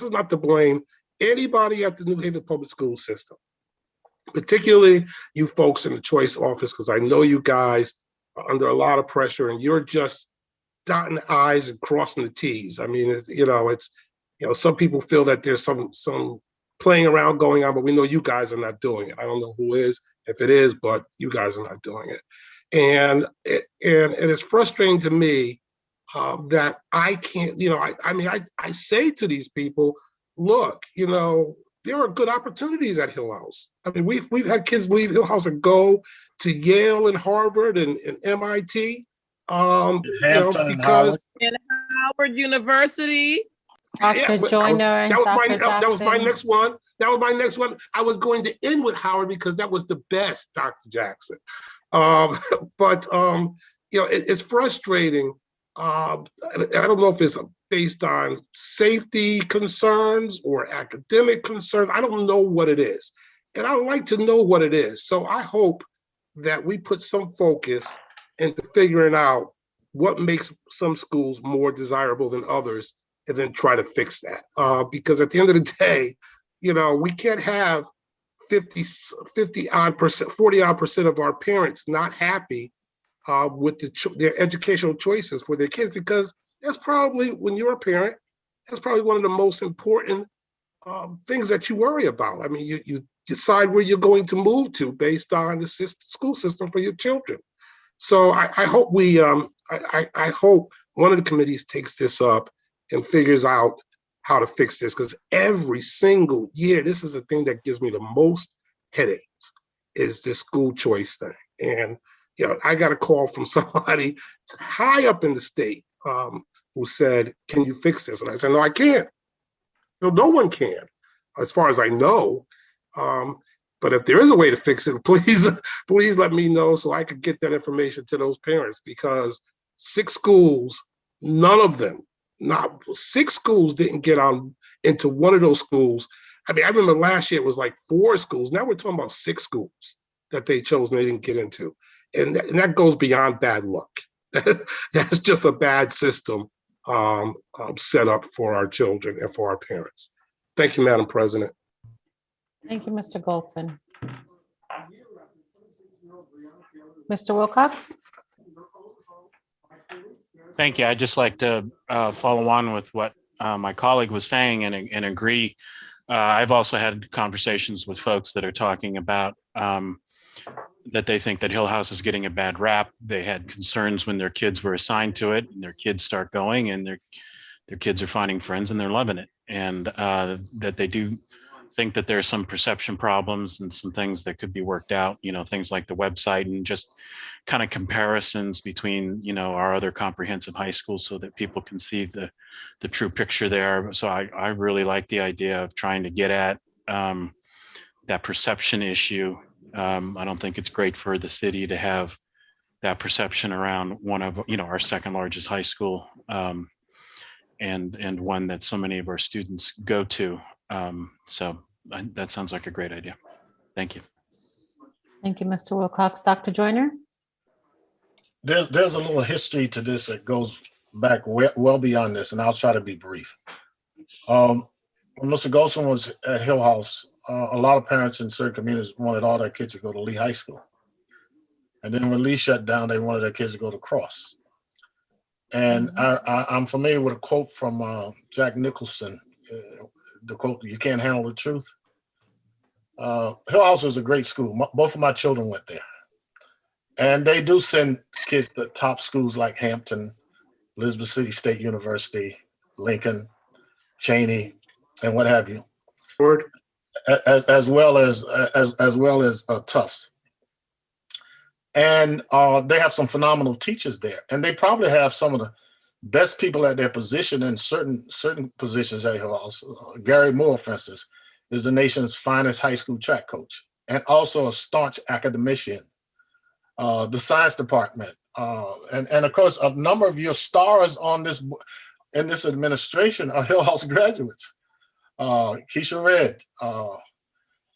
Speaker 8: not to blame anybody at the New Haven public school system, particularly you folks in the choice office, because I know you guys are under a lot of pressure and you're just dotting the I's and crossing the T's. I mean, some people feel that there's some playing around going on, but we know you guys are not doing it. I don't know who is, if it is, but you guys are not doing it. And it's frustrating to me that I can't, I say to these people, look, there are good opportunities at Hill House. I mean, we've had kids leave Hill House and go to Yale and Harvard and MIT.
Speaker 6: Hampton and Howard.
Speaker 11: And Howard University.
Speaker 1: Dr. Joyner and Dr. Jackson.
Speaker 8: That was my next one. I was going to end with Howard because that was the best, Dr. Jackson. It's frustrating. I don't know if it's based on safety concerns or academic concerns. I don't know what it is. And I'd like to know what it is. So I hope that we put some focus into figuring out what makes some schools more desirable than others and then try to fix that. Because at the end of the day, we can't have 40 odd percent of our parents not happy with their educational choices for their kids, because that's probably, when you're a parent, that's probably one of the most important things that you worry about. I mean, you decide where you're going to move to based on the school system for your children. So I hope I hope one of the committees takes this up and figures out how to fix this, because every single year, this is the thing that gives me the most headaches, is this school choice thing. And I got a call from somebody high up in the state who said, "Can you fix this?" And I said, "No, I can't. No one can, as far as I know. But if there is a way to fix it, please let me know so I could get that information to those parents, because 6 schools, not 6 schools didn't get on into one of those schools. I mean, I remember last year it was like 4 schools. Now we're talking about 6 schools that they chose and they didn't get into. And that goes beyond bad luck. That's just a bad system set up for our children and for our parents. Thank you, Madam President.
Speaker 1: Thank you, Mr. Goldson. Mr. Wilcox?
Speaker 2: Thank you. I'd just like to follow on with what my colleague was saying and agree. I've also had conversations with folks that are talking about that they think that Hill House is getting a bad rap. They had concerns when their kids were assigned to it, and their kids start going, and their kids are finding friends and they're loving it. And that they do think that there's some perception problems and some things that could be worked out, things like the website and just kind of comparisons between, our other comprehensive high schools so that people can see the true picture there. So I really like the idea of trying to get at that perception issue. I don't think it's great for the city to have that perception around one of, our second largest high school, and one that so many of our students go to. So that sounds like a great idea. Thank you.
Speaker 1: Thank you, Mr. Wilcox. Dr. Joyner?
Speaker 6: There's a little history to this that goes back well beyond this, and I'll try to be brief. When Mr. Golson was at Hill House, a lot of parents in certain communities wanted all their kids to go to Lee High School. And then when Lee shut down, they wanted their kids to go to Cross. And I'm familiar with a quote from Jack Nicholson, the quote, "You can't handle the truth." Hill House is a great school. Both of my children went there. And they do send kids to top schools like Hampton, Elizabeth City State University, Lincoln, Cheney, and what have you, as well as Tufts. And they have some phenomenal teachers there, and they probably have some of the best people at their position in certain positions at Hill House. Gary Moore, for instance, is the nation's finest high school track coach, and also a staunch academician. The science department, and of course, a number of your stars in this administration are Hill House graduates. Keisha Red,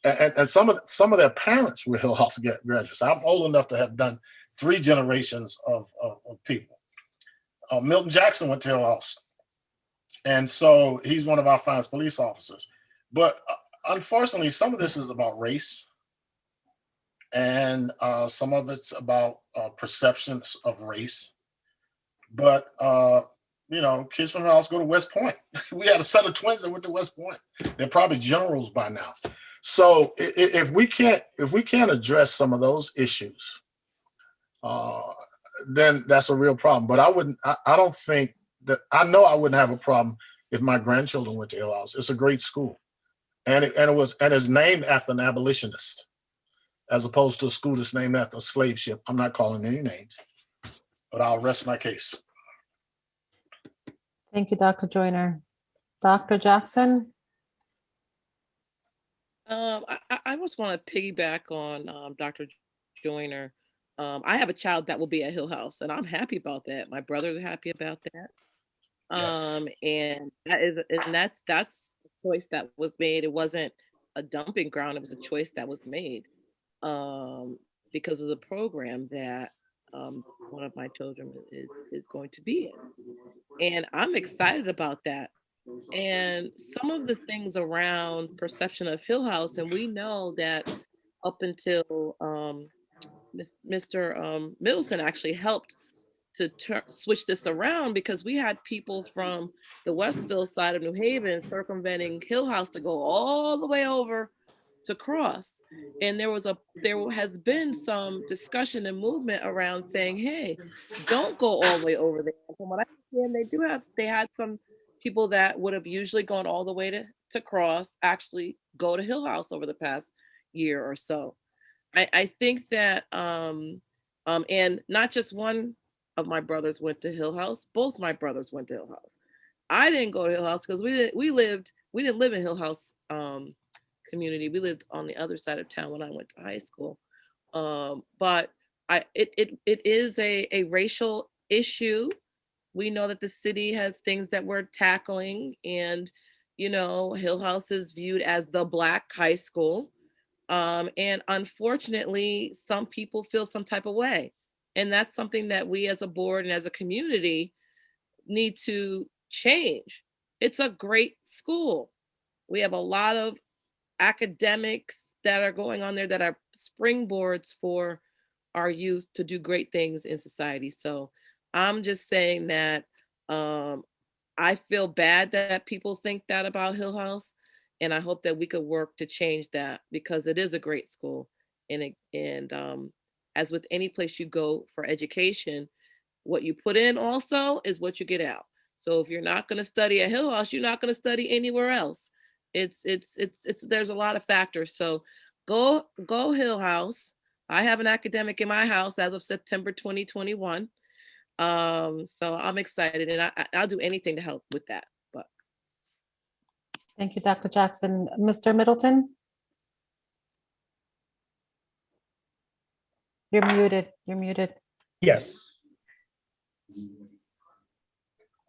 Speaker 6: and some of their parents were Hill House graduates. I'm old enough to have done 3 generations of people. Milton Jackson went to Hill House, and so he's one of our finest police officers. But unfortunately, some of this is about race. and some of it's about perceptions of race. But you know, kids from the house go to West Point. We had a set of twins that went to West Point. They're probably generals by now. So if we can't address some of those issues, then that's a real problem. But I don't think that, I know I wouldn't have a problem if my grandchildren went to Hill House. It's a great school, and it's named after an abolitionist, as opposed to a school that's named after a slave ship. I'm not calling any names, but I'll rest my case.
Speaker 1: Thank you, Dr. Joyner. Dr. Jackson?
Speaker 11: I just want to piggyback on Dr. Joyner. I have a child that will be at Hill House, and I'm happy about that. My brothers are happy about that.
Speaker 6: Yes.
Speaker 11: And that's a choice that was made. It wasn't a dumping ground. It was a choice that was made because of the program that one of my children is going to be in. And I'm excited about that. And some of the things around perception of Hill House, and we know that up until Mr. Middleton actually helped to switch this around, because we had people from the Westville side of New Haven circumventing Hill House to go all the way over to Cross. And there has been some discussion and movement around saying, hey, don't go all the way over there. From what I understand, they had some people that would have usually gone all the way to Cross actually go to Hill House over the past year or so. I think that and not just one of my brothers went to Hill House, both my brothers went to Hill House. I didn't go to Hill House because we didn't live in Hill House community. We lived on the other side of town when I went to high school. But it is a racial issue. We know that the city has things that we're tackling, and you know, Hill House is viewed as the Black high school. And unfortunately, some people feel some type of way. And that's something that we as a board and as a community need to change. It's a great school. We have a lot of academics that are going on there that are springboards for our youth to do great things in society. So I'm just saying that I feel bad that people think that about Hill House. And I hope that we could work to change that, because it is a great school. And as with any place you go for education, what you put in also is what you get out. So if you're not going to study at Hill House, you're not going to study anywhere else. It's there's a lot of factors. So go Hill House. I have an academic in my house as of September 2021. So I'm excited, and I'll do anything to help with that. But
Speaker 1: Thank you, Dr. Jackson. Mr. Middleton? You're muted. You're muted.
Speaker 15: Yes.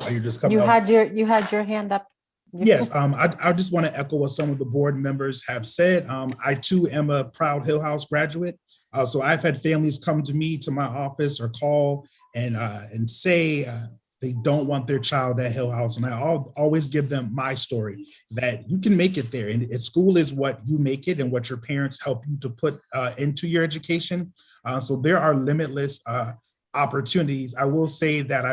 Speaker 15: Are you just coming
Speaker 1: You
Speaker 15: up?
Speaker 1: had your hand up.
Speaker 15: Yes, I just want to echo what some of the board members have said. I too am a proud Hill House graduate. So I've had families come to me, to my office, or call and say they don't want their child at Hill House. And I always give them my story, that you can make it there. And school is what you make it and what your parents help you to put into your education. So there are limitless opportunities. I will say that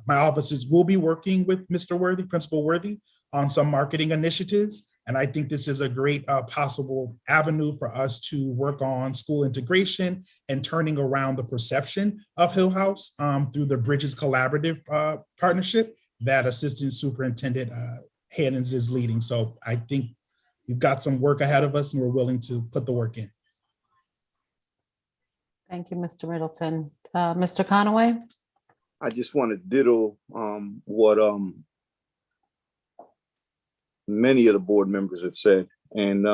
Speaker 15: my offices will be working with Mr. Worthy, Principal Worthy, on some marketing initiatives. And I think this is a great possible avenue for us to work on school integration and turning around the perception of Hill House through the Bridges Collaborative partnership that Assistant Superintendent Hannons is leading. So I think we've got some work ahead of us, and we're willing to put the work in.
Speaker 1: Thank you, Mr. Middleton. Mr. Conaway?
Speaker 7: I just want to ditto what many of the board members have said. And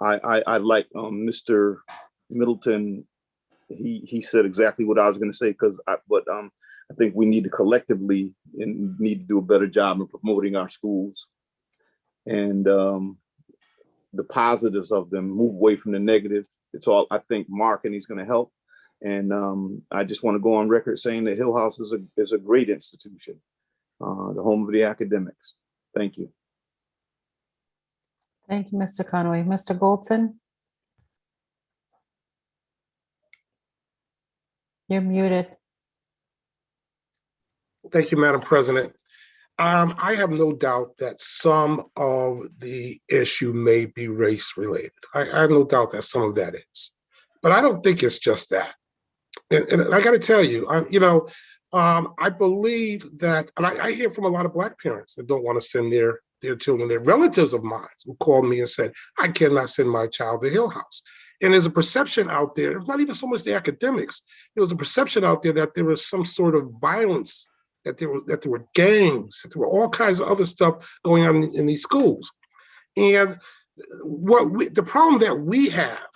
Speaker 7: I like Mr. Middleton. He said exactly what I was going to say, but I think we need to collectively need to do a better job in promoting our schools and the positives of them, move away from the negatives. It's all, I think marketing is going to help. And I just want to go on record saying that Hill House is a great institution, the home of the academics. Thank you.
Speaker 1: Thank you, Mr. Conaway. Mr. Goldson? You're muted.
Speaker 8: Thank you, Madam President. I have no doubt that some of the issue may be race related. I have no doubt that some of that is, but I don't think it's just that. And I got to tell you, I believe that, and I hear from a lot of Black parents that don't want to send their children, their relatives of mine who called me and said, I cannot send my child to Hill House. And there's a perception out there, not even so much the academics, there was a perception out there that there was some sort of violence, that there were gangs, that there were all kinds of other stuff going on in these schools. And the problem that we have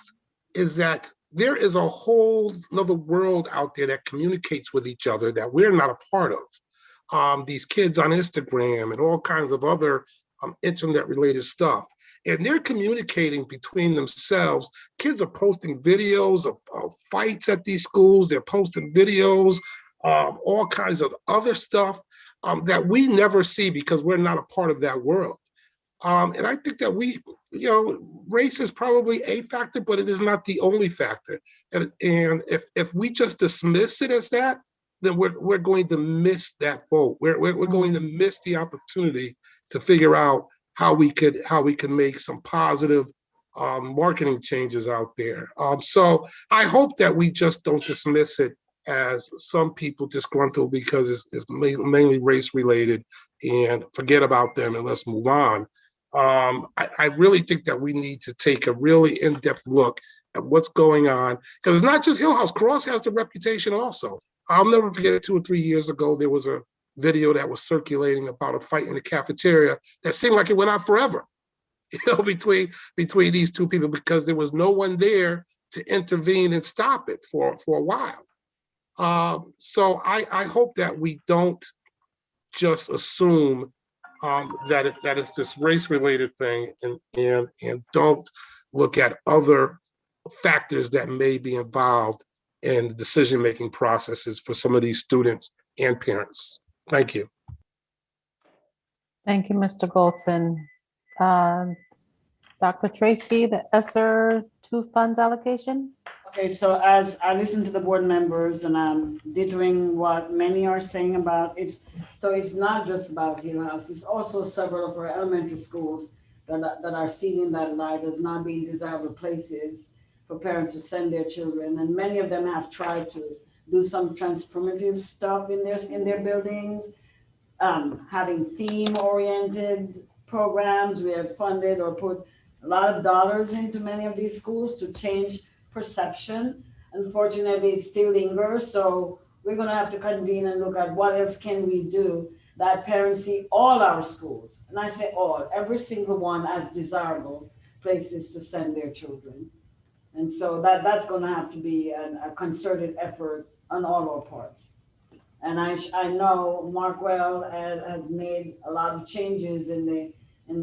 Speaker 8: is that there is a whole another world out there that communicates with each other that we're not a part of. These kids on Instagram and all kinds of other internet related stuff. And they're communicating between themselves. Kids are posting videos of fights at these schools. They're posting videos, all kinds of other stuff that we never see because we're not a part of that world. And I think that race is probably a factor, but it is not the only factor. And if we just dismiss it as that, then we're going to miss that boat. We're going to miss the opportunity to figure out how we could make some positive marketing changes out there. So I hope that we just don't dismiss it as some people disgruntled because it's mainly race related and forget about them and let's move on. I really think that we need to take a really in-depth look at what's going on, because it's not just Hill House. Cross has the reputation also. I'll never forget 2 or 3 years ago, there was a video that was circulating about a fight in the cafeteria that seemed like it went on forever, between these two people, because there was no one there to intervene and stop it for a while. So I hope that we don't just assume that it's this race-related thing and don't look at other factors that may be involved in the decision-making processes for some of these students and parents. Thank you.
Speaker 1: Thank you, Mr. Goldson. Dr. Tracy, the ESSER 2 funds allocation?
Speaker 10: Okay, so as I listen to the board members and I'm dithering what many are saying about it's not just about Hill House, it's also several of our elementary schools that are seeing that light as not being desirable places for parents to send their children. And many of them have tried to do some transformative stuff in their buildings, having theme-oriented programs. We have funded or put a lot of dollars into many of these schools to change perception. Unfortunately, it still lingers. So we're going to have to convene and look at what else can we do that parents see all our schools, and I say all, every single one, as desirable places to send their children. And so that's going to have to be a concerted effort on all our parts. And I know Markwell has made a lot of changes in the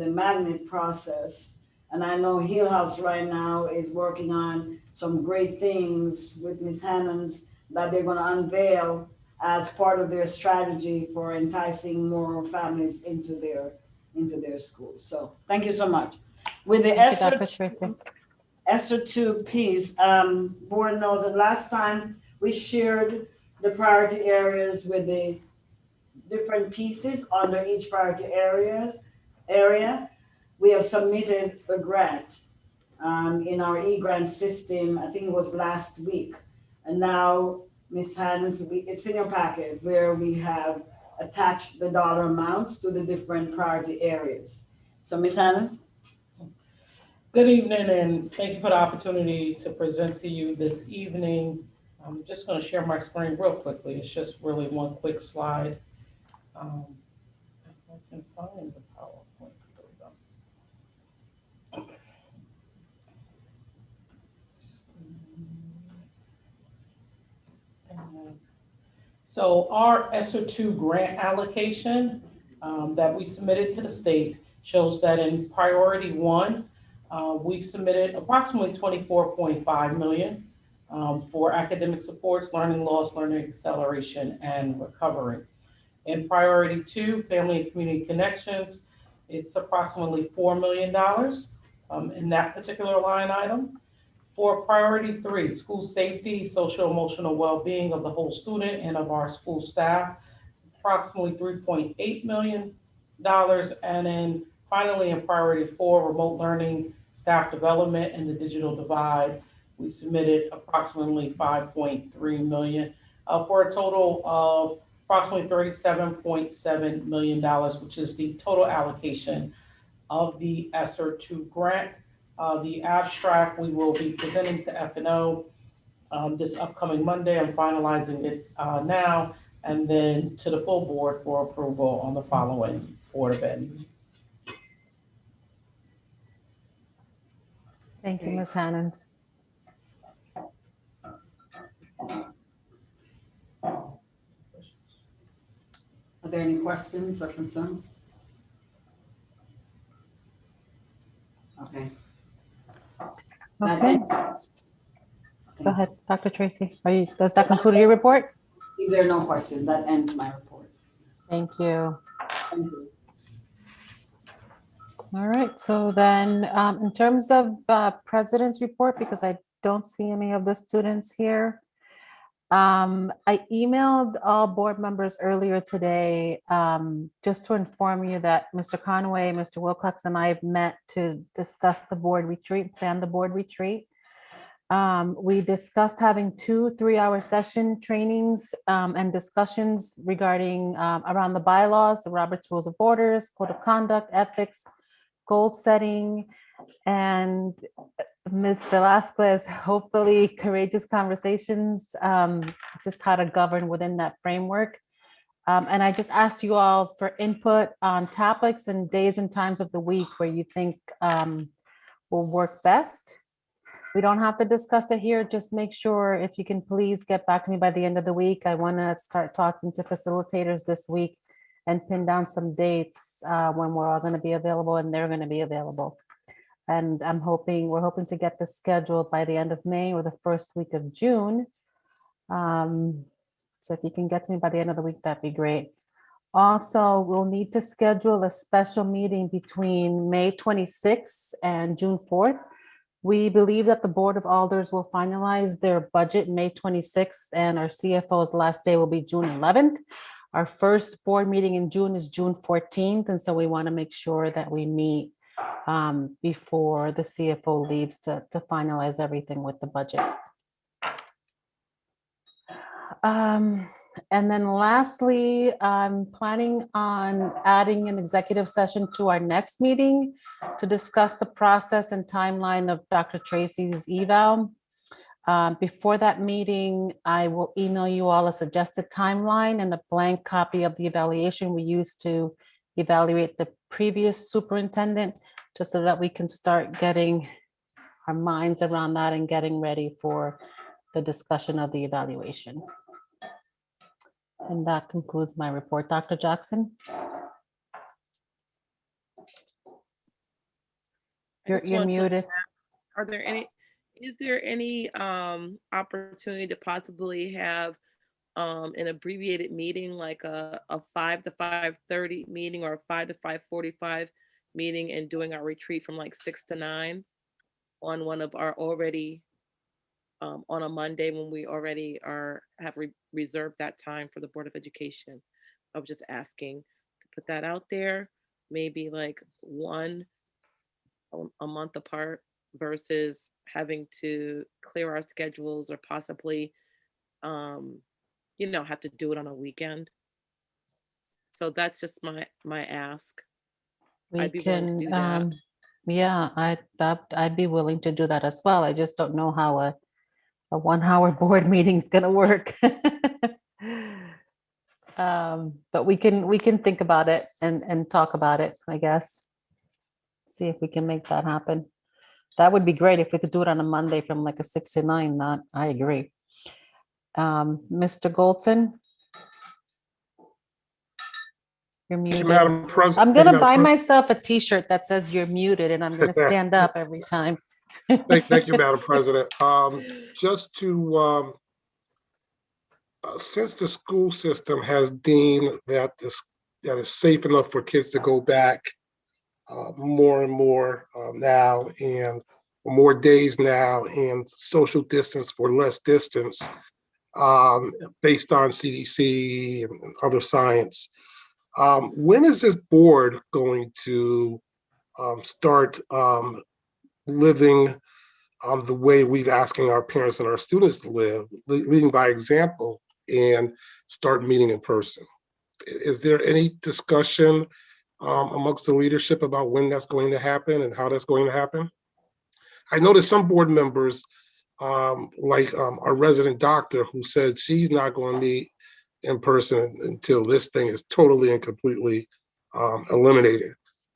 Speaker 10: magnet process. And I know Hill House right now is working on some great things with Ms. Hammond's that they're going to unveil as part of their strategy for enticing more families into their schools. So thank you so much. With the ESSER 2 piece, board knows that last time we shared the priority areas with the different pieces under each priority area. We have submitted a grant in our e-grant system, I think it was last week. And now, Ms. Hannes, it's in your packet where we have attached the dollar amounts to the different priority areas. So Ms. Hannes?
Speaker 16: Good evening, and thank you for the opportunity to present to you this evening. I'm just going to share my screen real quickly. It's just really one quick slide. If I can find the PowerPoint. There we go. So our ESSER 2 grant allocation that we submitted to the state shows that in priority 1, we submitted approximately $24.5 million for academic supports, learning loss, learning acceleration, and recovery. In priority 2, family and community connections, it's approximately $4 million in that particular line item. For priority 3, school safety, social emotional well-being of the whole student and of our school staff, approximately $3.8 million. And then finally, in priority 4, remote learning, staff development, and the digital divide, we submitted approximately $5.3 million for a total of approximately $37.7 million, which is the total allocation of the ESSER 2 grant. The abstract we will be presenting to F&O this upcoming Monday. I'm finalizing it now, and then to the full board for approval on the following Board of Ed.
Speaker 1: Thank you, Ms. Hannans.
Speaker 10: Are there any questions or concerns? Okay.
Speaker 1: Okay. Go ahead, Dr. Tracy. Does that conclude your report?
Speaker 10: If there are no questions, that ends my report.
Speaker 1: Thank you.
Speaker 10: Thank you.
Speaker 1: All right, so then in terms of president's report, because I don't see any of the students here, I emailed all board members earlier today just to inform you that Mr. Conway, Mr. Wilcox, and I have met to discuss the board retreat, plan the board retreat. We discussed having 2 3-hour session trainings and discussions regarding around the bylaws, the Robert's Rules of Orders, Code of Conduct, ethics, goal setting, and Ms. Velasquez, hopefully courageous conversations, just how to govern within that framework. And I just asked you all for input on topics and days and times of the week where you think will work best. We don't have to discuss it here. Just make sure if you can please get back to me by the end of the week. I want to start talking to facilitators this week and pin down some dates when we're all going to be available and they're going to be available. And we're hoping to get this scheduled by the end of May or the first week of June. So if you can get to me by the end of the week, that'd be great. Also, we'll need to schedule a special meeting between May 26th and June 4th. We believe that the Board of Alders will finalize their budget May 26th, and our CFO's last day will be June 11th. Our first board meeting in June is June 14th, and so we want to make sure that we meet before the CFO leaves to finalize everything with the budget. And then lastly, I'm planning on adding an executive session to our next meeting to discuss the process and timeline of Dr. Tracy's eval. Before that meeting, I will email you all a suggested timeline and a blank copy of the evaluation we used to evaluate the previous superintendent, just so that we can start getting our minds around that and getting ready for the discussion of the evaluation. And that concludes my report. Dr. Jackson? You're muted.
Speaker 11: Is there any opportunity to possibly have an abbreviated meeting, like a 5 to 5:30 meeting or a 5 to 5:45 meeting, and doing our retreat from like 6 to 9 on one of our already on a Monday when we already have reserved that time for the Board of Education? I was just asking to put that out there, maybe like one a month apart versus having to clear our schedules or possibly, have to do it on a weekend. So that's just my ask. I'd be willing to do that.
Speaker 1: Yeah, I'd be willing to do that as well. I just don't know how a 1-hour board meeting is going to work. But we can think about it and talk about it, I guess. See if we can make that happen. That would be great if we could do it on a Monday from like a 6 to 9. I agree. Mr. Goldson? You're muted.
Speaker 8: Madam President.
Speaker 1: I'm going to buy myself a t-shirt that says you're muted, and I'm going to stand up every time.
Speaker 8: Thank you, Madam President. Just to, since the school system has deemed that that is safe enough for kids to go back more and more now, and more days now and social distance for less distance, based on CDC and other science. When is this board going to start living the way we've asking our parents and our students to live, leading by example, and start meeting in person? Is there any discussion amongst the leadership about when that's going to happen and how that's going to happen? I noticed some board members, like our resident doctor, who said she's not going to meet in person until this thing is totally and completely eliminated.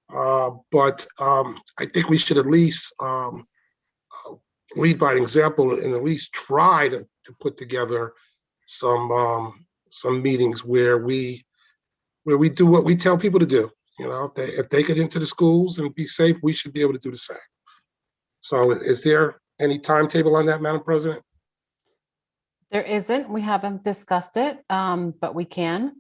Speaker 8: But I think we should at least lead by example and at least try to put together some meetings where we do what we tell people to do. You know, if they get into the schools and be safe, we should be able to do the same. So is there any timetable on that, Madam President?
Speaker 1: There isn't. We haven't discussed it, but we can.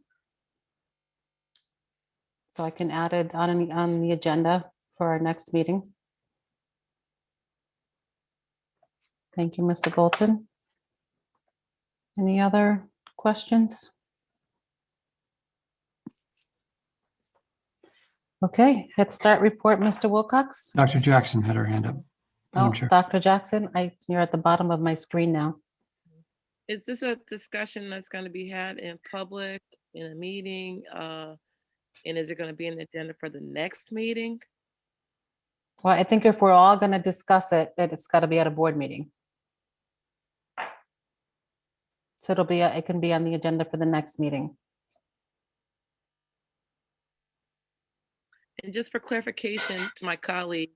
Speaker 1: So I can add it on the agenda for our next meeting. Thank you, Mr. Golson. Any other questions? Okay, Head Start report, Mr. Wilcox.
Speaker 13: Dr. Jackson had her hand up.
Speaker 1: Oh,
Speaker 13: Madam Chair.
Speaker 1: Dr. Jackson, you're at the bottom of my screen now.
Speaker 11: Is this a discussion that's going to be had in public, in a meeting? And is it going to be an agenda for the next meeting?
Speaker 1: Well, I think if we're all going to discuss it, then it's got to be at a board meeting. So it can be on the agenda for the next meeting.
Speaker 11: And just for clarification to my colleague,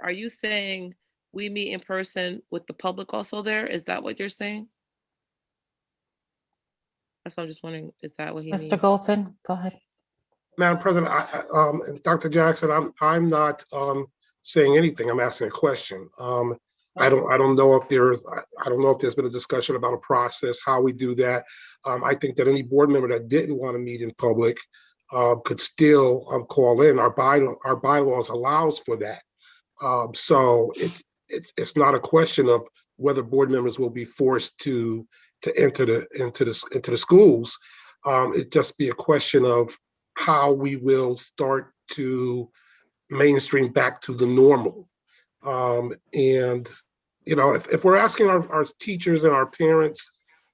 Speaker 11: are you saying we meet in person with the public also there? Is that what you're saying? That's what I'm just wondering, is that what he means?
Speaker 1: Mr. Golson, go ahead.
Speaker 8: Madam President, Dr. Jackson, I'm not saying anything. I'm asking a question. I don't know if there's been a discussion about a process, how we do that. I think that any board member that didn't want to meet in public could still call in. Our bylaws allows for that. So it's not a question of whether board members will be forced to enter the schools. It just be a question of how we will start to mainstream back to the normal. And you know, if we're asking our teachers and our parents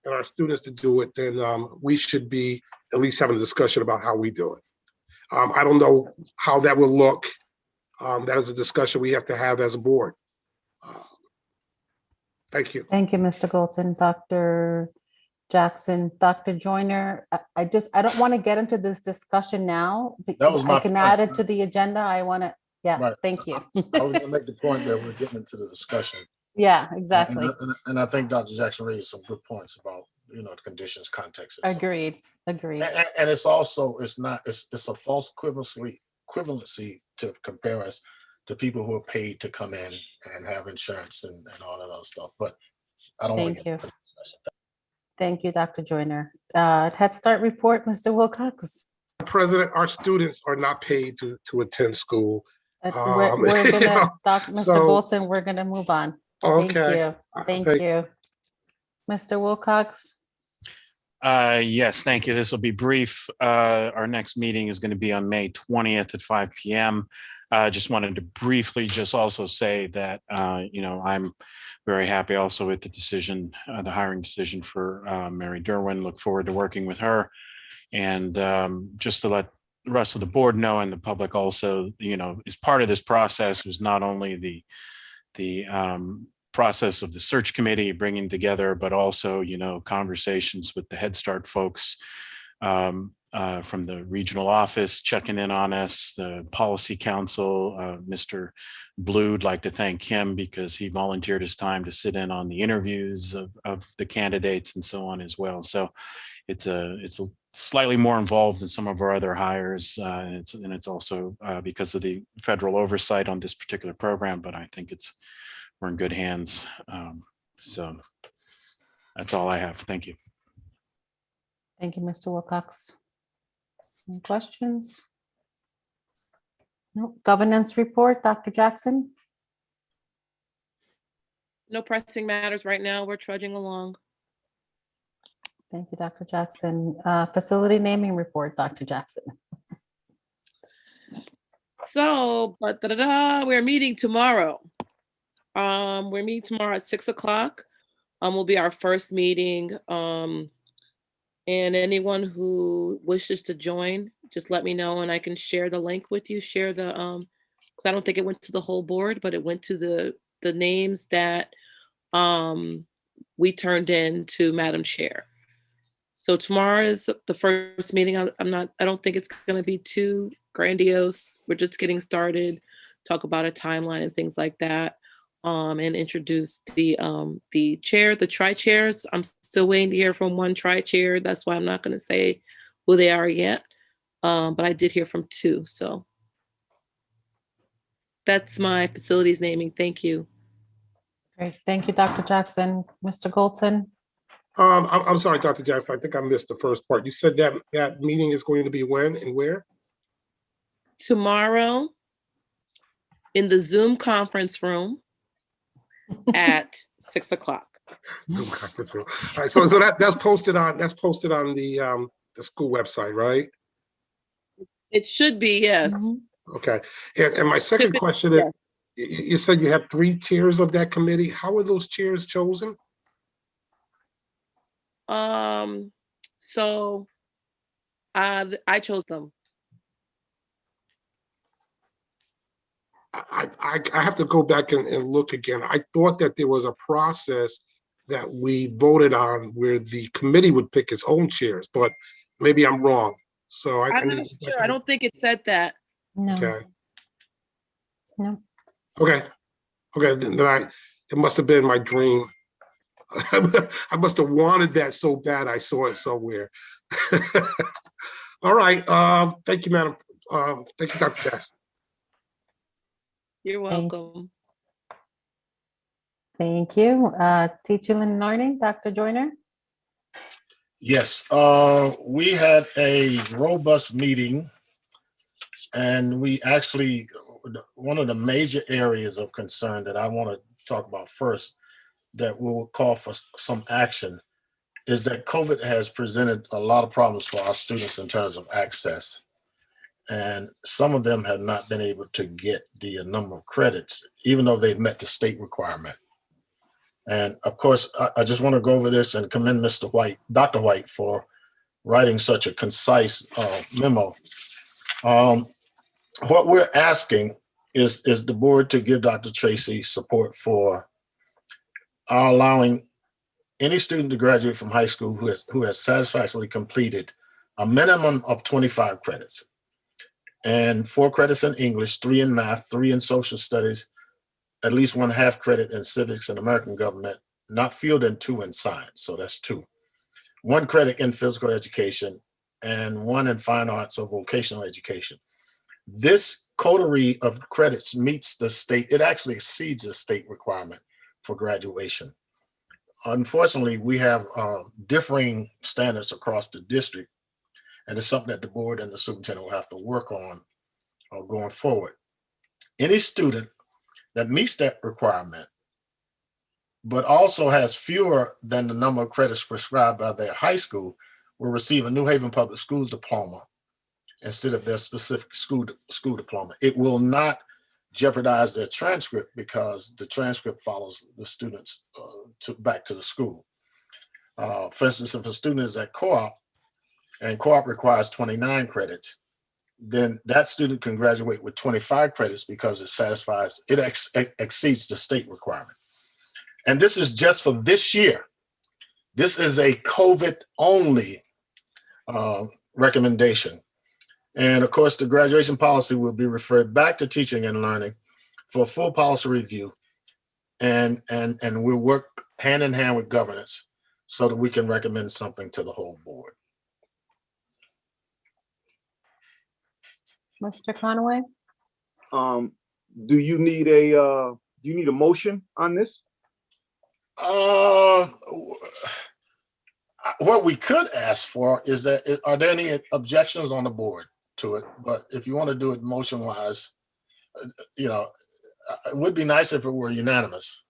Speaker 8: and our students to do it, then we should be at least having a discussion about how we do it. I don't know how that will look. That is a discussion we have to have as a board. Thank you.
Speaker 1: Thank you, Mr. Golson. Dr. Jackson, Dr. Joyner, I don't want to get into this discussion now.
Speaker 6: That was my
Speaker 1: I can
Speaker 6: point.
Speaker 1: add it to the agenda. I want to, yeah,
Speaker 6: Right.
Speaker 1: thank you.
Speaker 6: I was going to make the point that we're getting into the discussion.
Speaker 1: Yeah, exactly.
Speaker 6: And I think Dr. Jackson raised some good points about, you know, the conditions, context.
Speaker 1: Agreed.
Speaker 6: And it's also, it's a false equivalency to compare us to people who are paid to come in and have insurance and all that other stuff. But I don't want to get into the discussion.
Speaker 1: Thank you, Dr. Joyner. Head Start report, Mr. Wilcox.
Speaker 8: President, our students are not paid to attend school.
Speaker 1: We're gonna, Mr. Golson, we're gonna move on.
Speaker 8: Okay.
Speaker 1: Thank you. Mr. Wilcox.
Speaker 2: Yes, thank you. This will be brief. Our next meeting is going to be on May 20th at 5 p.m. Just wanted to briefly just also say that, you know, I'm very happy also with the decision, the hiring decision for Mary Derwin. Look forward to working with her. And just to let the rest of the board know and the public also, you know, as part of this process was not only the process of the search committee bringing together, but also, you know, conversations with the Head Start folks from the regional office checking in on us, the policy council, Mr. Blue'd like to thank him because he volunteered his time to sit in on the interviews of the candidates and so on as well. So it's a slightly more involved than some of our other hires. And it's also because of the federal oversight on this particular program, but I think we're in good hands. So that's all I have. Thank you.
Speaker 1: Thank you, Mr. Wilcox. Any questions? No. Governance report, Dr. Jackson.
Speaker 11: No pressing matters right now. We're trudging along.
Speaker 1: Thank you, Dr. Jackson. Facility naming report, Dr. Jackson.
Speaker 11: So, we're meeting tomorrow. We're meeting tomorrow at 6 o'clock. Will be our first meeting. And anyone who wishes to join, just let me know and I can share the link with you. Share the because I don't think it went to the whole board, but it went to the names that we turned in to Madam Chair. So tomorrow is the first meeting. I don't think it's going to be too grandiose. We're just getting started, talk about a timeline and things like that, and introduce the chair, the tri-chairs. I'm still waiting to hear from one tri-chair. That's why I'm not going to say who they are yet. But I did hear from two. So that's my facilities naming. Thank you.
Speaker 1: Great. Thank you, Dr. Jackson. Mr. Golton?
Speaker 8: I'm sorry, Dr. Jackson, I think I missed the first part. You said that meeting is going to be when and where?
Speaker 11: Tomorrow in the Zoom conference room at 6 o'clock.
Speaker 8: Zoom conference room. All right, so that's posted on the school website, right?
Speaker 11: It should be, yes.
Speaker 1: Mm-hmm.
Speaker 8: Okay. And my second question is, you said you have 3 chairs of that committee. How are those chairs chosen?
Speaker 11: So I chose them.
Speaker 8: I have to go back and look again. I thought that there was a process that we voted on where the committee would pick its own chairs, but maybe I'm wrong. So
Speaker 11: I'm not sure. I don't think it said that.
Speaker 1: No.
Speaker 8: Okay.
Speaker 1: No.
Speaker 8: Okay. Then it must have been my dream. I must have wanted that so bad. I saw it somewhere. All right. Thank you, Madam. Thank you, Dr. Jackson.
Speaker 11: You're welcome.
Speaker 1: Thank you. Teaching and learning, Dr. Joyner?
Speaker 6: Yes, we had a robust meeting, and we actually, one of the major areas of concern that I want to talk about first that will call for some action is that COVID has presented a lot of problems for our students in terms of access. And some of them have not been able to get the number of credits, even though they've met the state requirement. And of course, I just want to go over this and commend Mr. White, Dr. White, for writing such a concise memo. What we're asking is the board to give Dr. Tracy support for allowing any student to graduate from high school who has satisfactorily completed a minimum of 25 credits and 4 credits in English, 3 in math, 3 in social studies, at least 1 half credit in civics and American government, not fewer than 2 in science, so that's 2. 1 credit in physical education and 1 in fine arts or vocational education. This coterie of credits meets the state, it actually exceeds the state requirement for graduation. Unfortunately, we have differing standards across the district, and it's something that the board and the superintendent will have to work on going forward. Any student that meets that requirement, but also has fewer than the number of credits prescribed by their high school, will receive a New Haven Public Schools diploma instead of their specific school diploma. It will not jeopardize their transcript because the transcript follows the students back to the school. For instance, if a student is at co-op and co-op requires 29 credits, then that student can graduate with 25 credits because it exceeds the state requirement. And this is just for this year. This is a COVID only recommendation. And of course, the graduation policy will be referred back to teaching and learning for full policy review. And we'll work hand in hand with governance so that we can recommend something to the whole board.
Speaker 1: Mr. Conway?
Speaker 7: Do you need a motion on this?
Speaker 6: What we could ask for is that, are there any objections on the board to it? But if you want to do it motion wise, it would be nice if it were unanimous.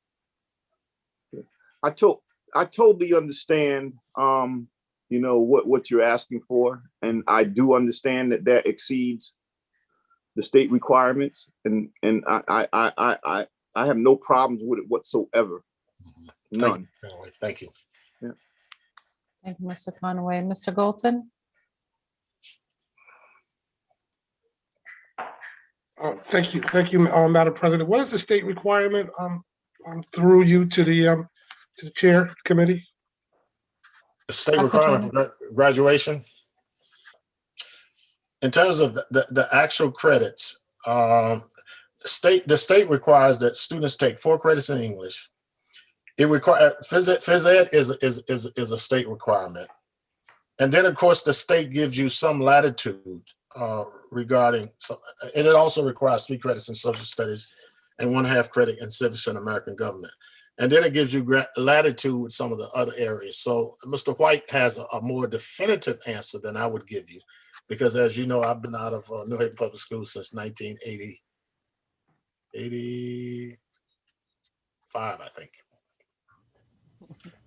Speaker 7: I totally understand, you know, what you're asking for. And I do understand that that exceeds the state requirements. And I have no problems with it whatsoever. None.
Speaker 6: Thank you.
Speaker 7: Yeah.
Speaker 1: Thank you, Mr. Conway. Mr. Golson?
Speaker 8: Thank you, Madam President. What is the state requirement through you to the chair committee?
Speaker 6: The state requirement for graduation. In terms of the actual credits, the state requires that students take 4 credits in English. It requires phys ed is a state requirement, and then of course the state gives you some latitude regarding. And it also requires 3 credits in social studies and 1/2 credit in civics and American government. And then it gives you latitude with some of the other areas. So Mr. White has a more definitive answer than I would give you, because as you know, I've been out of New Haven Public Schools since 1985, I think.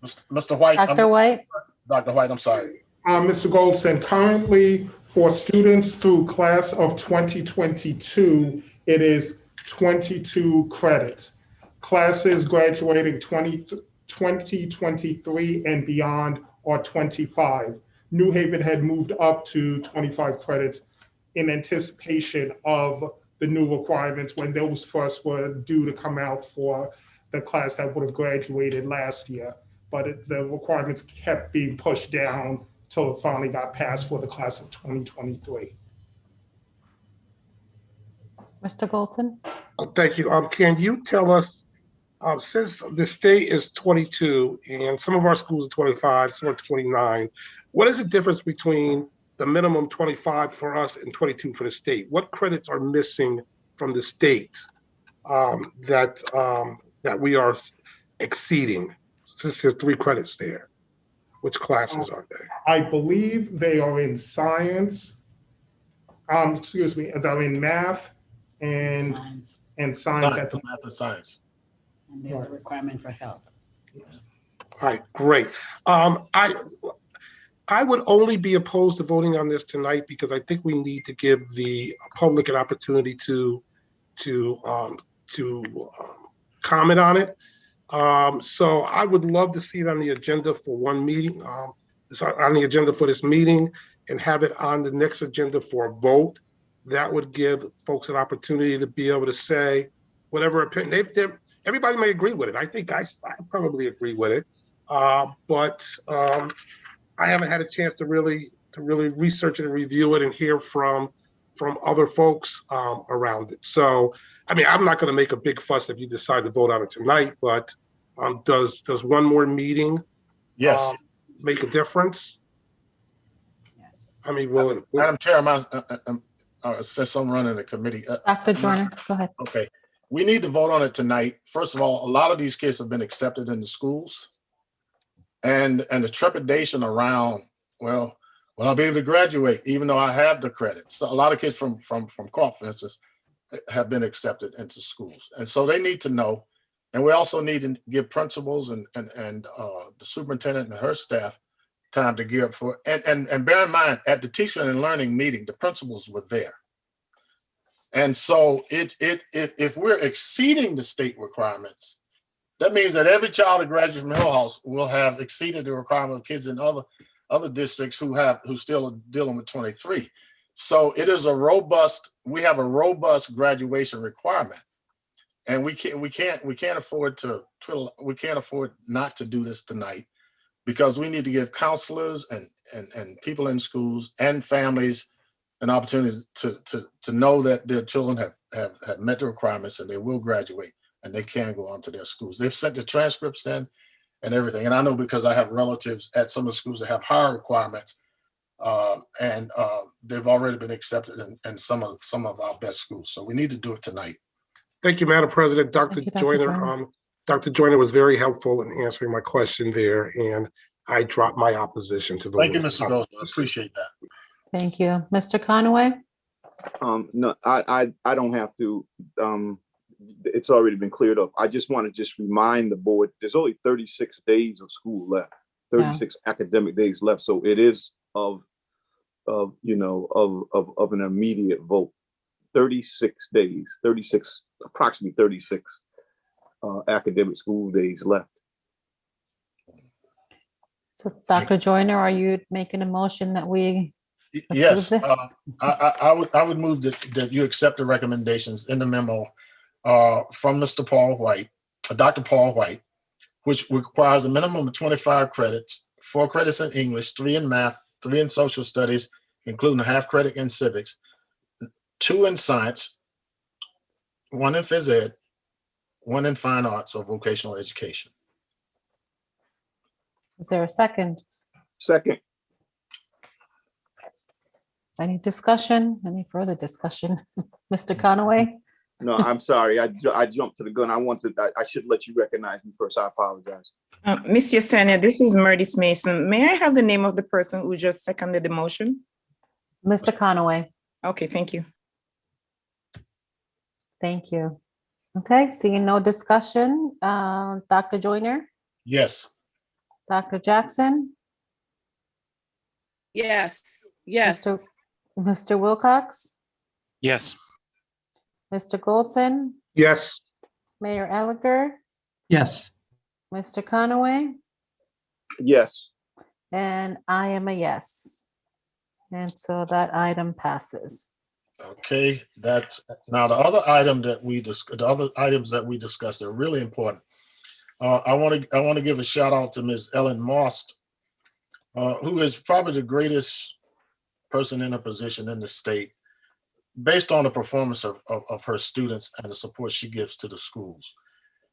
Speaker 6: Mr. White.
Speaker 1: Dr. White?
Speaker 8: Dr. White, I'm sorry.
Speaker 3: Mr. Goldson, currently for students through class of 2022, it is 22 credits. Classes graduating 2023 and beyond are 25. New Haven had moved up to 25 credits in anticipation of the new requirements when those first were due to come out for the class that would have graduated last year. But the requirements kept being pushed down till it finally got passed for the class of 2023.
Speaker 1: Mr. Golson?
Speaker 8: Thank you. Can you tell us, since the state is 22 and some of our schools are 25, some are 29, what is the difference between the minimum 25 for us and 22 for the state? What credits are missing from the state that we are exceeding? Since there's 3 credits there, which classes are they?
Speaker 3: I believe they are in science. Excuse me, they're in math and science at the
Speaker 6: math and science.
Speaker 10: And there's a requirement for health.
Speaker 8: All right, great. I would only be opposed to voting on this tonight because I think we need to give the public an opportunity to comment on it. So I would love to see it on the agenda for one meeting, on the agenda for this meeting, and have it on the next agenda for a vote. That would give folks an opportunity to be able to say whatever opinion. Everybody may agree with it. I think I probably agree with it, but I haven't had a chance to really research it and review it and hear from other folks around it. So, I mean, I'm not going to make a big fuss if you decide to vote on it tonight, but does one more meeting make a difference? I mean,
Speaker 6: Madam Chair, since I'm running the committee.
Speaker 1: Dr. Joyner, go ahead.
Speaker 6: Okay. We need to vote on it tonight. First of all, a lot of these kids have been accepted in the schools. And the trepidation around, well, will I be able to graduate even though I have the credits? So a lot of kids from co-op, for instance, have been accepted into schools. And so they need to know. And we also need to give principals and the superintendent and her staff time to gear up for it. And bear in mind, at the teacher and learning meeting, the principals were there. And so if we're exceeding the state requirements, that means that every child that graduates from Hill House will have exceeded the requirement of kids in other districts who still are dealing with 23. So it is we have a robust graduation requirement. And we can't afford not to do this tonight, because we need to give counselors and people in schools and families an opportunity to know that their children have met the requirements and they will graduate and they can go on to their schools. They've sent the transcripts in and everything. And I know because I have relatives at some of the schools that have higher requirements, and they've already been accepted in some of our best schools. So we need to do it tonight.
Speaker 8: Thank you, Madam President. Dr. Joyner. Dr. Joyner was very helpful in answering my question there, and I dropped my opposition to vote.
Speaker 6: Thank you, Mr. Gold. I appreciate that.
Speaker 1: Thank you. Mr. Conway?
Speaker 7: No, I don't have to it's already been cleared up. I just want to just remind the board, there's only 36 days of school left, 36 academic days left. So it is of an immediate vote. 36 days, approximately 36 academic school days left.
Speaker 1: So Dr. Joyner, are you making a motion that we
Speaker 6: Yes,
Speaker 1: approve this?
Speaker 6: I would move that you accept the recommendations in the memo from Mr. Paul White, Dr. Paul White, which requires a minimum of 25 credits, 4 credits in English, 3 in math, 3 in social studies, including a half credit in civics, 2 in science, 1 in phys ed, 1 in fine arts or vocational education.
Speaker 1: Is there a second?
Speaker 7: Second.
Speaker 1: Any discussion? Any further discussion? Mr. Conaway?
Speaker 7: No, I'm sorry. I jumped to the gun. I should let you recognize me first. I apologize.
Speaker 17: Ms. Yesenia, this is Murdis Mason. May I have the name of the person who just seconded the motion?
Speaker 1: Mr. Conaway.
Speaker 17: Okay, thank you.
Speaker 1: Thank you. Okay, seeing no discussion, Dr. Joyner,
Speaker 6: Yes.
Speaker 1: Dr. Jackson,
Speaker 11: Yes, yes.
Speaker 1: Mr. Wilcox,
Speaker 2: Yes.
Speaker 1: Mr. Goldson,
Speaker 8: Yes.
Speaker 1: Mayor Eliger,
Speaker 13: Yes.
Speaker 1: Mr. Conaway,
Speaker 7: Yes.
Speaker 1: and I am a yes. And so that item passes.
Speaker 6: Okay, that's now the other item that the other items that we discussed are really important. I want to give a shout out to Ms. Ellen Most, who is probably the greatest person in a position in the state, based on the performance of her students and the support she gives to the schools.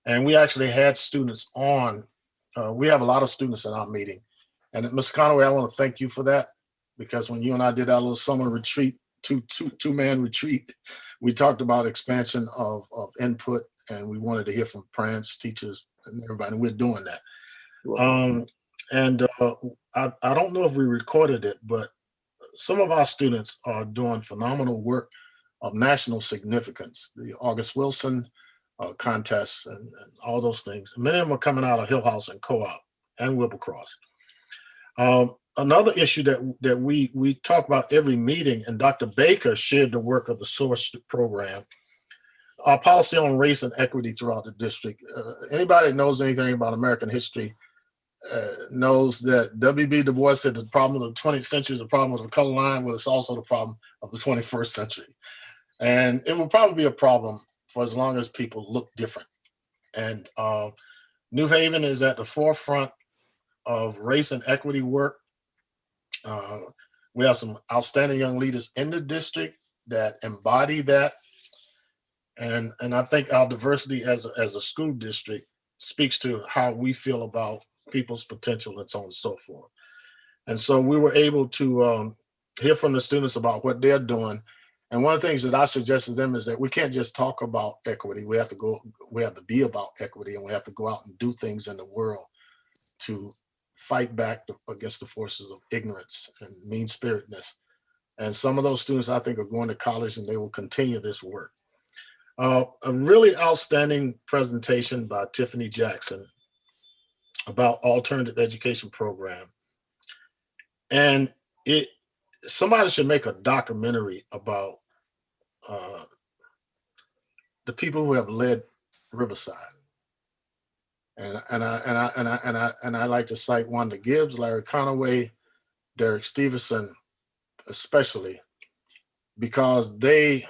Speaker 6: And we actually had students on. We have a lot of students in our meeting, and Ms. Conaway, I want to thank you for that, because when you and I did our little summer retreat, two-man retreat, we talked about expansion of input, and we wanted to hear from parents, teachers, and everybody. And we're doing that. I don't know if we recorded it, but some of our students are doing phenomenal work of national significance. The August Wilson contests and all those things. Many of them are coming out of Hill House and Co-op and Wilbercross. Another issue that we talk about every meeting, and Dr. Baker shared the work of the SOURCE program, our policy on race and equity throughout the district. Anybody that knows anything about American history knows that W.B. Du Bois said the problem of the 20th century is the problem of the color line, but it's also the problem of the 21st century. And it will probably be a problem for as long as people look different. And New Haven is at the forefront of race and equity work. We have some outstanding young leaders in the district that embody that. And I think our diversity as a school district speaks to how we feel about people's potential and so on and so forth. And so we were able to hear from the students about what they're doing. And one of the things that I suggested to them is that we can't just talk about equity. We have to be about equity, and we have to go out and do things in the world to fight back against the forces of ignorance and mean-spiritedness. And some of those students, I think, are going to college, and they will continue this work. A really outstanding presentation by Tiffany Jackson about alternative education program. And somebody should make a documentary about the people who have led Riverside. And I like to cite Wanda Gibbs, Larry Conaway, Derek Stevenson, especially because they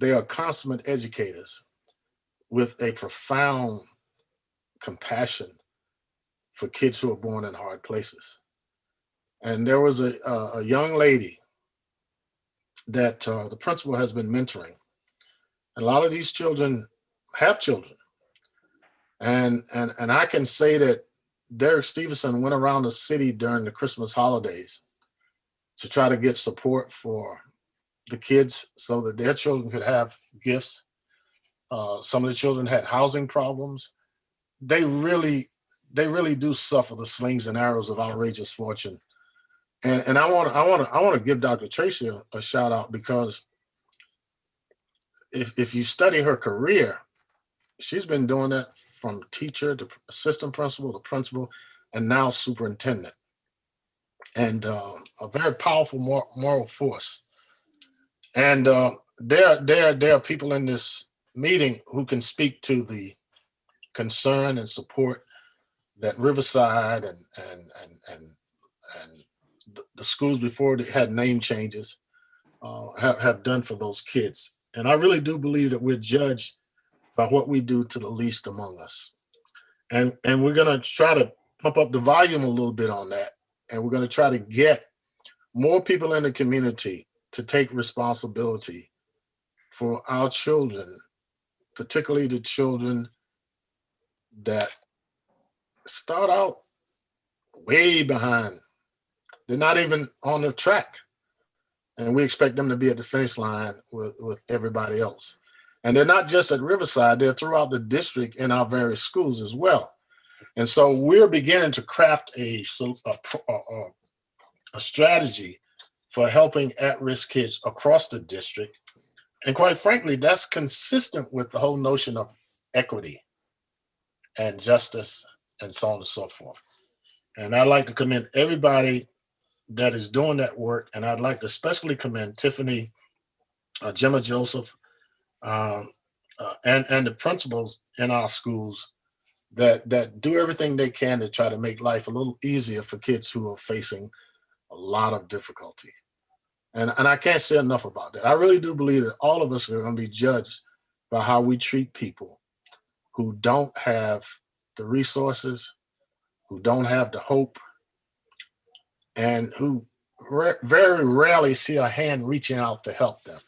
Speaker 6: are consummate educators with a profound compassion for kids who are born in hard places. And there was a young lady that the principal has been mentoring. And a lot of these children have children. And I can say that Derek Stevenson went around the city during the Christmas holidays to try to get support for the kids so that their children could have gifts. Some of the children had housing problems. They really do suffer the slings and arrows of outrageous fortune. And I want to give Dr. Tracy a shout out, because if you study her career, she's been doing that from teacher to assistant principal to principal, and now superintendent, and a very powerful moral force. And there are people in this meeting who can speak to the concern and support that Riverside and the schools before they had name changes have done for those kids. And I really do believe that we're judged by what we do to the least among us. And we're going to try to pump up the volume a little bit on that. And we're going to try to get more people in the community to take responsibility for our children, particularly the children that start out way behind. They're not even on the track. And we expect them to be at the finish line with everybody else. And they're not just at Riverside, they're throughout the district in our various schools as well. And so we're beginning to craft a strategy for helping at-risk kids across the district. And quite frankly, that's consistent with the whole notion of equity and justice and so on and so forth. And I'd like to commend everybody that is doing that work. And I'd like to especially commend Tiffany, Gemma Joseph, and the principals in our schools that do everything they can to try to make life a little easier for kids who are facing a lot of difficulty. And I can't say enough about that. I really do believe that all of us are going to be judged by how we treat people who don't have the resources, who don't have the hope, and who very rarely see a hand reaching out to help them.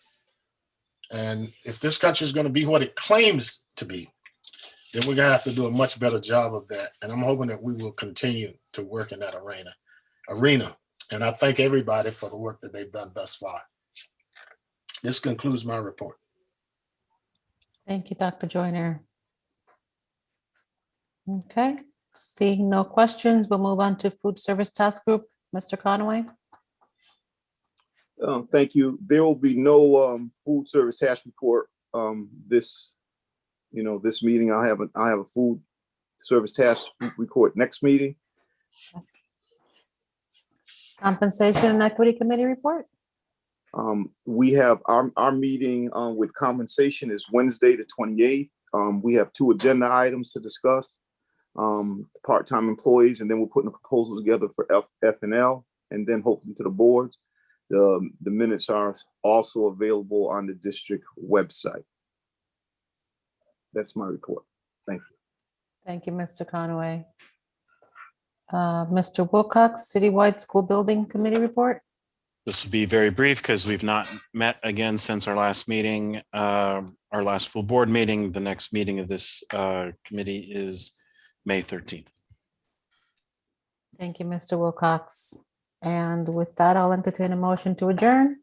Speaker 6: And if this country is going to be what it claims to be, then we're going to have to do a much better job of that. And I'm hoping that we will continue to work in that arena. And I thank everybody for the work that they've done thus far. This concludes my report.
Speaker 1: Thank you, Dr. Joyner. Okay, seeing no questions, we'll move on to Food Service Task Group. Mr. Conaway.
Speaker 7: Thank you. There will be no food service task report this meeting. I have a food service task report next meeting.
Speaker 1: Compensation and Equity Committee report.
Speaker 7: We have our meeting with compensation is Wednesday the 28th. We have 2 agenda items to discuss. Part-time employees, and then we're putting a proposal together for F&L, and then hopefully to the boards. The minutes are also available on the district website. That's my report. Thank you.
Speaker 1: Thank you, Mr. Conaway. Mr. Wilcox, Citywide School Building Committee report.
Speaker 2: This will be very brief because we've not met again since our last meeting, our last full board meeting. The next meeting of this committee is May 13th.
Speaker 1: Thank you, Mr. Wilcox. And with that, I'll entertain a motion to adjourn.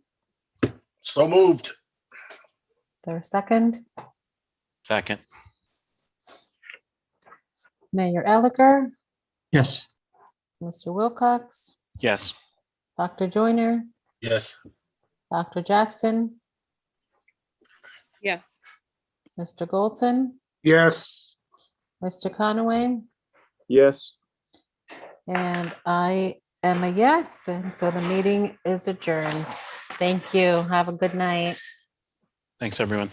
Speaker 6: So moved.
Speaker 1: There a second?
Speaker 2: Second.
Speaker 1: Mayor Elicker,
Speaker 13: Yes.
Speaker 1: Mr. Wilcox,
Speaker 2: Yes.
Speaker 1: Dr. Joyner,
Speaker 6: Yes.
Speaker 1: Dr. Jackson,
Speaker 11: Yes.
Speaker 1: Mr. Goldson,
Speaker 8: Yes.
Speaker 1: Mr. Conaway,
Speaker 7: Yes.
Speaker 1: and I am a yes. And so the meeting is adjourned. Thank you. Have a good night.
Speaker 2: Thanks, everyone.